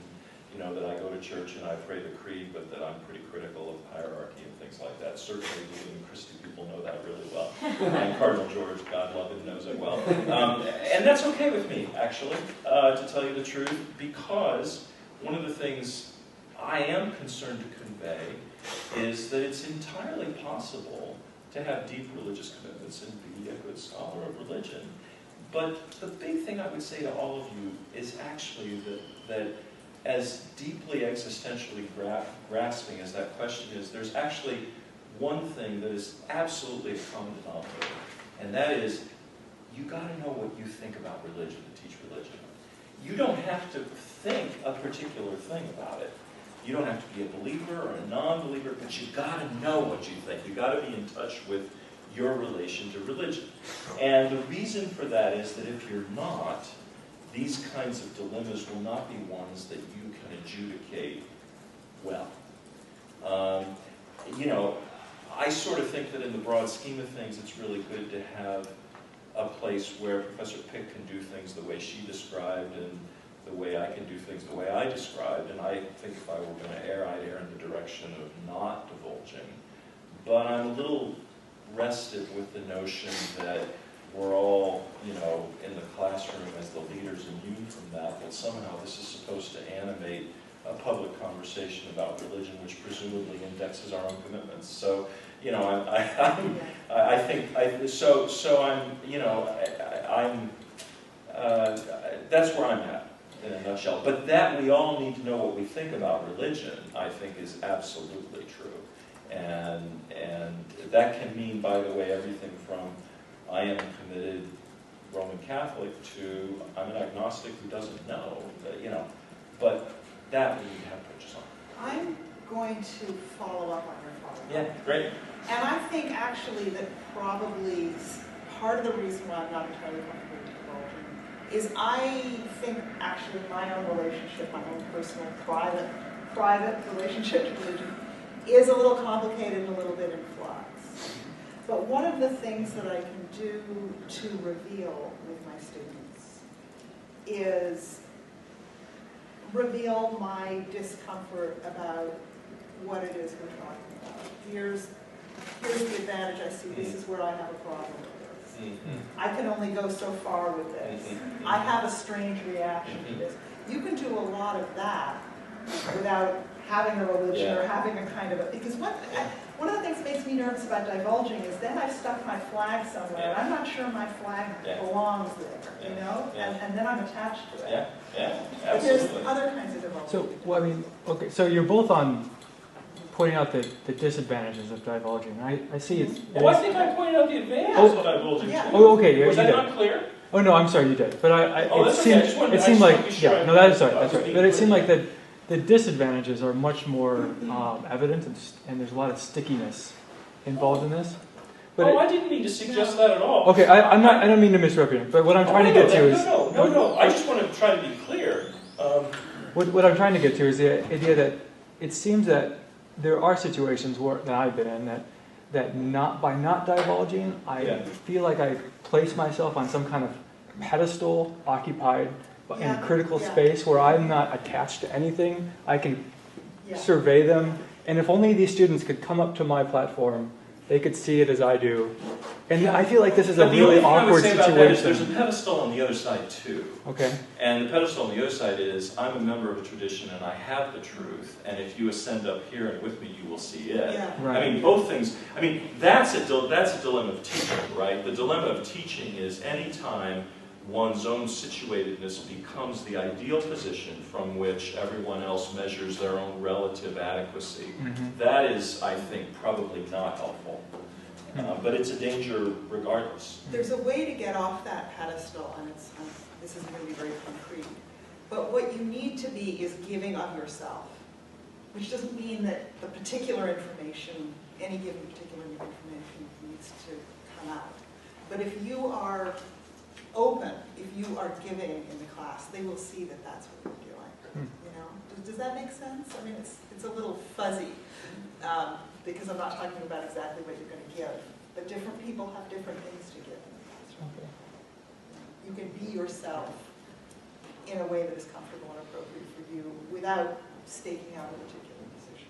you know that I go to church and I pray the creed, but that I'm pretty critical of hierarchy and things like that. Certainly, the William Christie people know that really well, and Cardinal George, God love him, knows it well. And that's okay with me, actually, to tell you the truth, because one of the things I am concerned to convey is that it's entirely possible to have deep religious commitments and be a good scholar of religion. But the big thing I would say to all of you is actually that as deeply existentially grasping as that question is, there's actually one thing that is absolutely a common denominator, and that is, you got to know what you think about religion to teach religion. You don't have to think a particular thing about it. You don't have to be a believer or a non-believer, but you got to know what you think. You got to be in touch with your relation to religion. And the reason for that is that if you're not, these kinds of dilemmas will not be ones that you can adjudicate well. You know, I sort of think that in the broad scheme of things, it's really good to have a place where Professor Pick can do things the way she described and the way I can do things the way I described. And I think if I were going to err, I'd err in the direction of not divulging. But I'm a little restive with the notion that we're all, you know, in the classroom as the leaders immune from that, that somehow this is supposed to animate a public conversation about religion, which presumably indexes our own commitments. So, you know, I think I'm, you know, that's where I'm at in a nutshell. But that we all need to know what we think about religion, I think, is absolutely true. And that can mean, by the way, everything from I am a committed Roman Catholic to I'm an agnostic who doesn't know, you know. But that we need to have purchase on. I'm going to follow up on your follow-up. Yeah, great. And I think actually that probably part of the reason why I'm not entirely comfortable with divulging is I think actually my own relationship, my own personal, private relationship to religion is a little complicated and a little bit in flux. But one of the things that I can do to reveal with my students is reveal my discomfort about what it is we're talking about. Here's the advantage I see. This is where I have a problem with this. I can only go so far with this. I have a strange reaction to this. You can do a lot of that without having a religion or having a kind of a, because one of the things that makes me nervous about divulging is then I've stuck my flag somewhere, and I'm not sure my flag belongs there, you know? And then I'm attached to it. But there's other kinds of divulging. So, well, I mean, okay, so you're both on pointing out the disadvantages of divulging. I see it's... I think I pointed out the advantages of divulging. Oh, okay, Was that not clear? Oh, no, I'm sorry, you did. But it seemed like, yeah, no, that's right, that's right. But it seemed like the disadvantages are much more evident, and there's a lot of stickiness involved in this. But I didn't mean to suggest that at all. Okay, I don't mean to misrepresent, but what I'm trying to get to is... No, I just want to try to be clear. What I'm trying to get to is the idea that it seems that there are situations that I've been in that by not divulging, I feel like I place myself on some kind of pedestal occupied in a critical space where I'm not attached to anything. I can survey them, and if only these students could come up to my platform, they could see it as I do. And I feel like this is a really awkward situation. There's a pedestal on the other side too. Okay. And the pedestal on the other side is, I'm a member of a tradition and I have the truth, and if you ascend up here and with me, you will see it. Right. I mean, both things, I mean, that's a dilemma of teaching, right? The dilemma of teaching is any time one's own situatedness becomes the ideal position from which everyone else measures their own relative adequacy. That is, I think, probably not helpful. But it's a danger regardless. There's a way to get off that pedestal, and this isn't going to be very concrete. But what you need to be is giving of yourself, which doesn't mean that the particular information, any given particular information, needs to come out. But if you are open, if you are giving in the class, they will see that that's what you're doing. You know, does that make sense? I mean, it's a little fuzzy because I'm not talking about exactly what you're going to give, but different people have different things to give in the classroom. Okay. You can be yourself in a way that is comfortable and appropriate for you without staking out a particular position.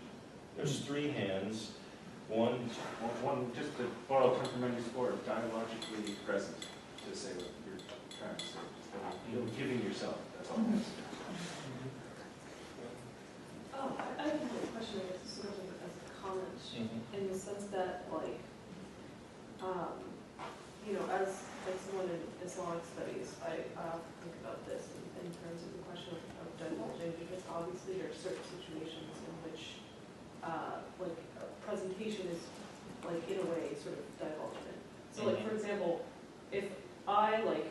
There's three hands. One, just the moral temperamental sport, dialogically present to say what you're trying to say. You're giving yourself, that's all. I challenge in the sense that, like, you know, as someone in Islamic studies, I often think about this in terms of the question of divulging, because obviously there are certain situations in which, like, a presentation is, like, in a way, sort of divulgent. So, like, for example, if I, like,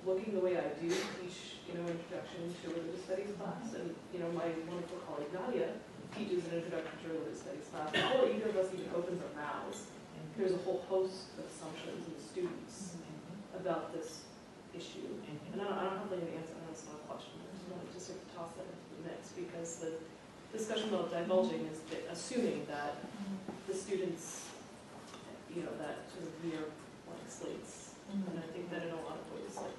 looking the way I do, teach, you know, introduction to religious studies class, and, you know, my wonderful colleague Nadia teaches an introduction to religious studies class. Before either of us even opens our mouths, there's a whole host of assumptions in the students about this issue. And I don't have like an answer, I know it's not a question, I just wanted to sort of toss that into the mix, because the discussion about divulging is assuming that the students, you know, that sort of mere blank slates. And I think that in a lot of ways, like,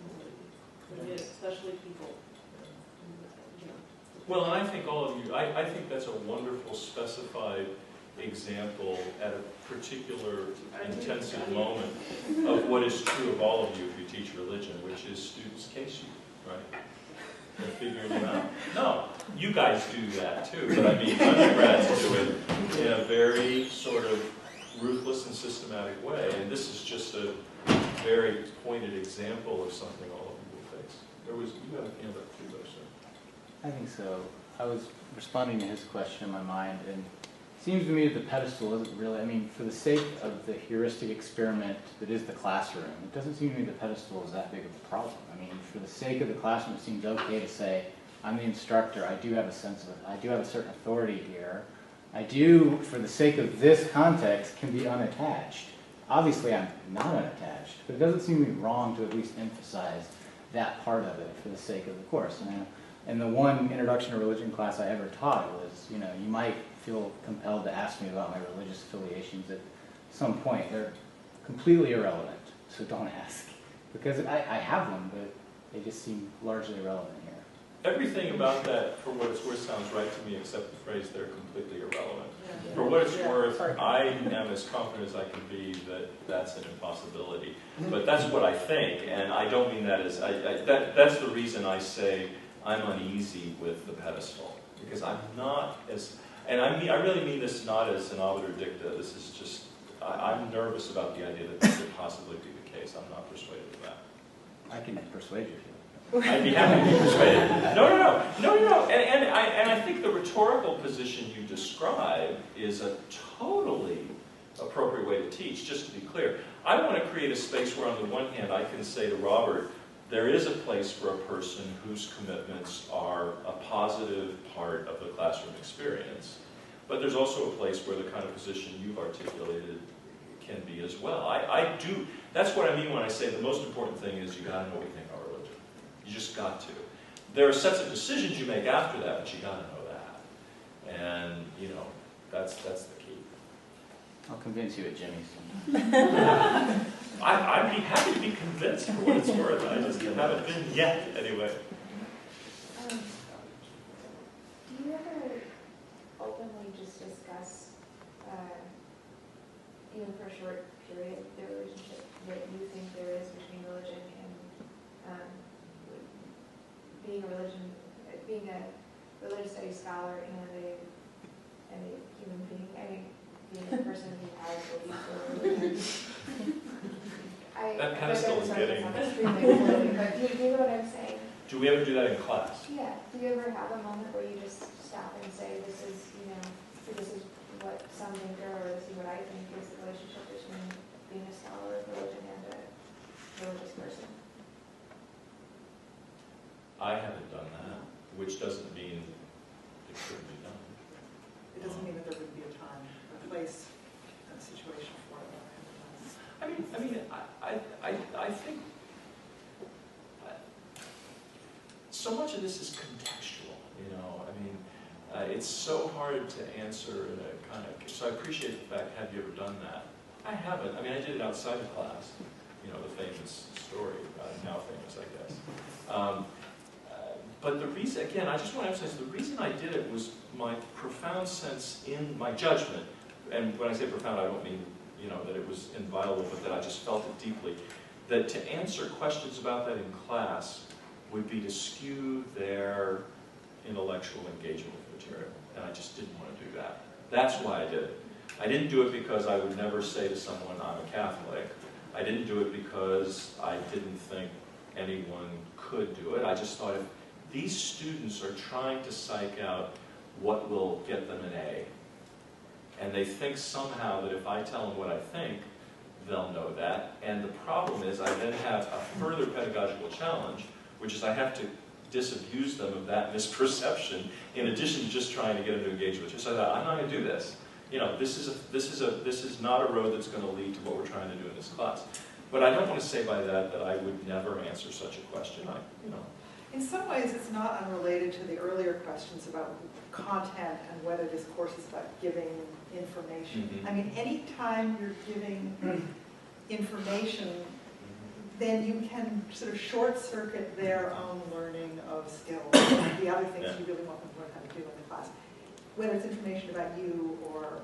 it is, especially people, you know. Well, and I think all of you, I think that's a wonderful specified example at a particular intensive moment of what is true of all of you if you teach religion, which is students case you, right? And figuring them out. No, you guys do that too, but I mean undergrads do it in a very sort of ruthless and systematic way, and this is just a very pointed example of something all of you will face. You have a hand up too, though, sir. I think so. I was responding to his question in my mind, and it seems to me that the pedestal isn't really, I mean, for the sake of the heuristic experiment that is the classroom, it doesn't seem to me the pedestal is that big of a problem. I mean, for the sake of the classroom, it seems okay to say, I'm the instructor, I do have a sense of it, I do have a certain authority here. I do, for the sake of this context, can be unattached. Obviously, I'm not unattached, but it doesn't seem to be wrong to at least emphasize that part of it for the sake of the course. And the one introduction to religion class I ever taught was, you know, you might feel compelled to ask me about my religious affiliations at some point. They're completely irrelevant, so don't ask. Because I have them, but they just seem largely irrelevant here. Everything about that, for what it's worth, sounds right to me, except the phrase they're completely irrelevant. For what it's worth, I am as confident as I can be that that's an impossibility. But that's what I think, and I don't mean that as, that's the reason I say I'm uneasy with the pedestal. Because I'm not as, and I really mean this not as an obiter dicta, this is just, I'm nervous about the idea that this could possibly be the case. I'm not persuaded of that. I can persuade you. I'd be happy to be persuaded. No. And I think the rhetorical position you describe is a totally appropriate way to teach, just to be clear. I want to create a space where on the one hand I can say to Robert, there is a place for a person whose commitments are a positive part of the classroom experience, but there's also a place where the kind of position you've articulated can be as well. I do, that's what I mean when I say the most important thing is you got to know what you think about religion. You just got to. There are sets of decisions you make after that, but you got to know that. And, you know, that's the key. I'll convince you at Jimmy's. I'd be happy to be convinced for what it's worth. I just haven't been yet, anyway. Do you ever openly just discuss, even for a short period, the relationship that you think there is between religion and being a religious studies scholar and a human being? I mean, being a person who has beliefs or religion. That pedestal is getting... But do you know what I'm saying? Do we ever do that in class? Yeah. Do you ever have a moment where you just stop and say, this is, you know, this is what some think, or this is what I think is the relationship between being a scholar of religion and a religious person? I haven't done that, which doesn't mean it couldn't be done. It doesn't mean that there would be a time, a place, a situation for it. I think so much of this is contextual, you know. I mean, it's so hard to answer in a kind of, so I appreciate the fact, have you ever done that? I haven't. I mean, I did it outside of class, you know, the famous story, now famous, I guess. But the reason, again, I just want to emphasize, the reason I did it was my profound sense in my judgment, and when I say profound, I don't mean, you know, that it was inviolable, but that I just felt it deeply, that to answer questions about that in class would be to skew their intellectual engagement with material, and I just didn't want to do that. That's why I did it. I didn't do it because I would never say to someone, I'm a Catholic. I didn't do it because I didn't think anyone could do it. I just thought if these students are trying to psych out what will get them an A, and they think somehow that if I tell them what I think, they'll know that. And the problem is I then have a further pedagogical challenge, which is I have to disabuse them of that misperception in addition to just trying to get them to engage with it. So I thought, I'm not going to do this. You know, this is not a road that's going to lead to what we're trying to do in this class. But I don't want to say by that that I would never answer such a question. In some ways, it's not unrelated to the earlier questions about content and whether this course is about giving information. Mm-hmm. I mean, anytime you're giving information, then you can sort of short-circuit their own learning of skills, the other things you really want them to learn how to do in the class. Whether it's information about you or,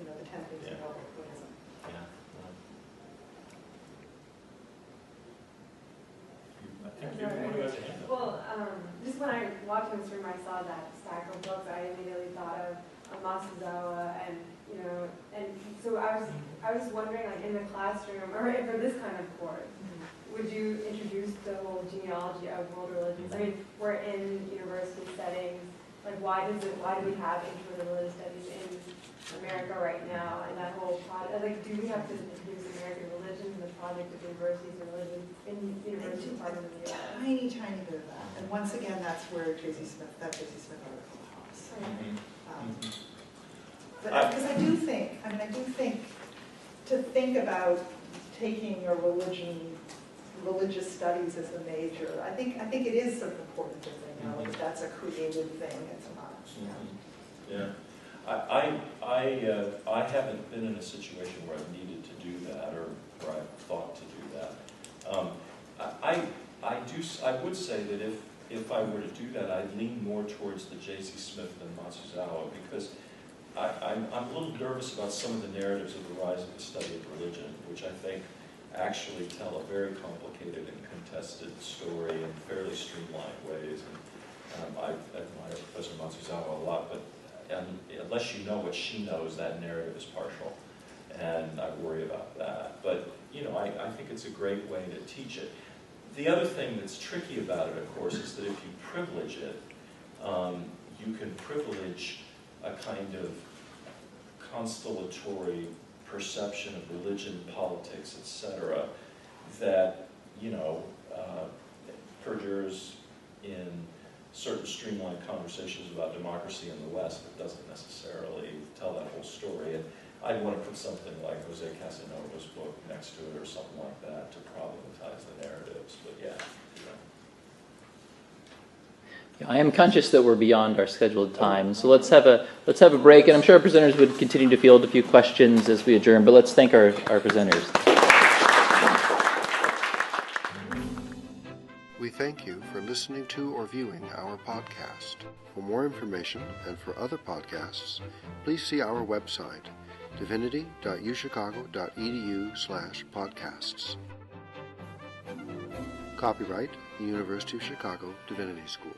you know, the 10 things you know about Buddhism. Well, just when I walked in this room, I saw that stack of books. I immediately thought of Masuzawa, and and so I was wondering, like in the classroom or for this kind of course, would you introduce the whole genealogy of world religions? I mean, we're in university settings. Like, why do we have Intro to Religious Studies in America right now? And that whole project, like, do we have to introduce American religions and the project of universities and religions in university part of the U.S.? Tiny bit of that. And once again, that's where that J.C. Smith article helps. But because I do think to think about taking a religious studies as a major, I think it is sort of important to think that that's a creative thing. It's not. Yeah, I haven't been in a situation where I've needed to do that or where I've thought to do that. I would say that if I were to do that, I'd lean more towards the J.C. Smith than Masuzawa, because I'm a little nervous about some of the narratives of the rise of the study of religion, which I think actually tell a very complicated and contested story in fairly streamlined ways. And I admire Professor Masuzawa a lot, but unless you know what she knows, that narrative is partial, and I worry about that. But I think it's a great way to teach it. The other thing that's tricky about it, of course, is that if you privilege it, you can privilege a kind of constellatory perception of religion, politics, etc., that perjures in certain streamlined conversations about democracy in the West that doesn't necessarily tell that whole story. And I'd want to put something like Jose Casanova's book next to it or something like that to problematize the narratives. But I am conscious that we're beyond our scheduled time, so let's have a break, and I'm sure our presenters would continue to field a few questions as we adjourn, but let's thank our presenters. We thank you for listening to or viewing our podcast. For more information and for other podcasts, please see our website, divinity.uchicago.edu/podcasts. Copyright, the University of Chicago Divinity School.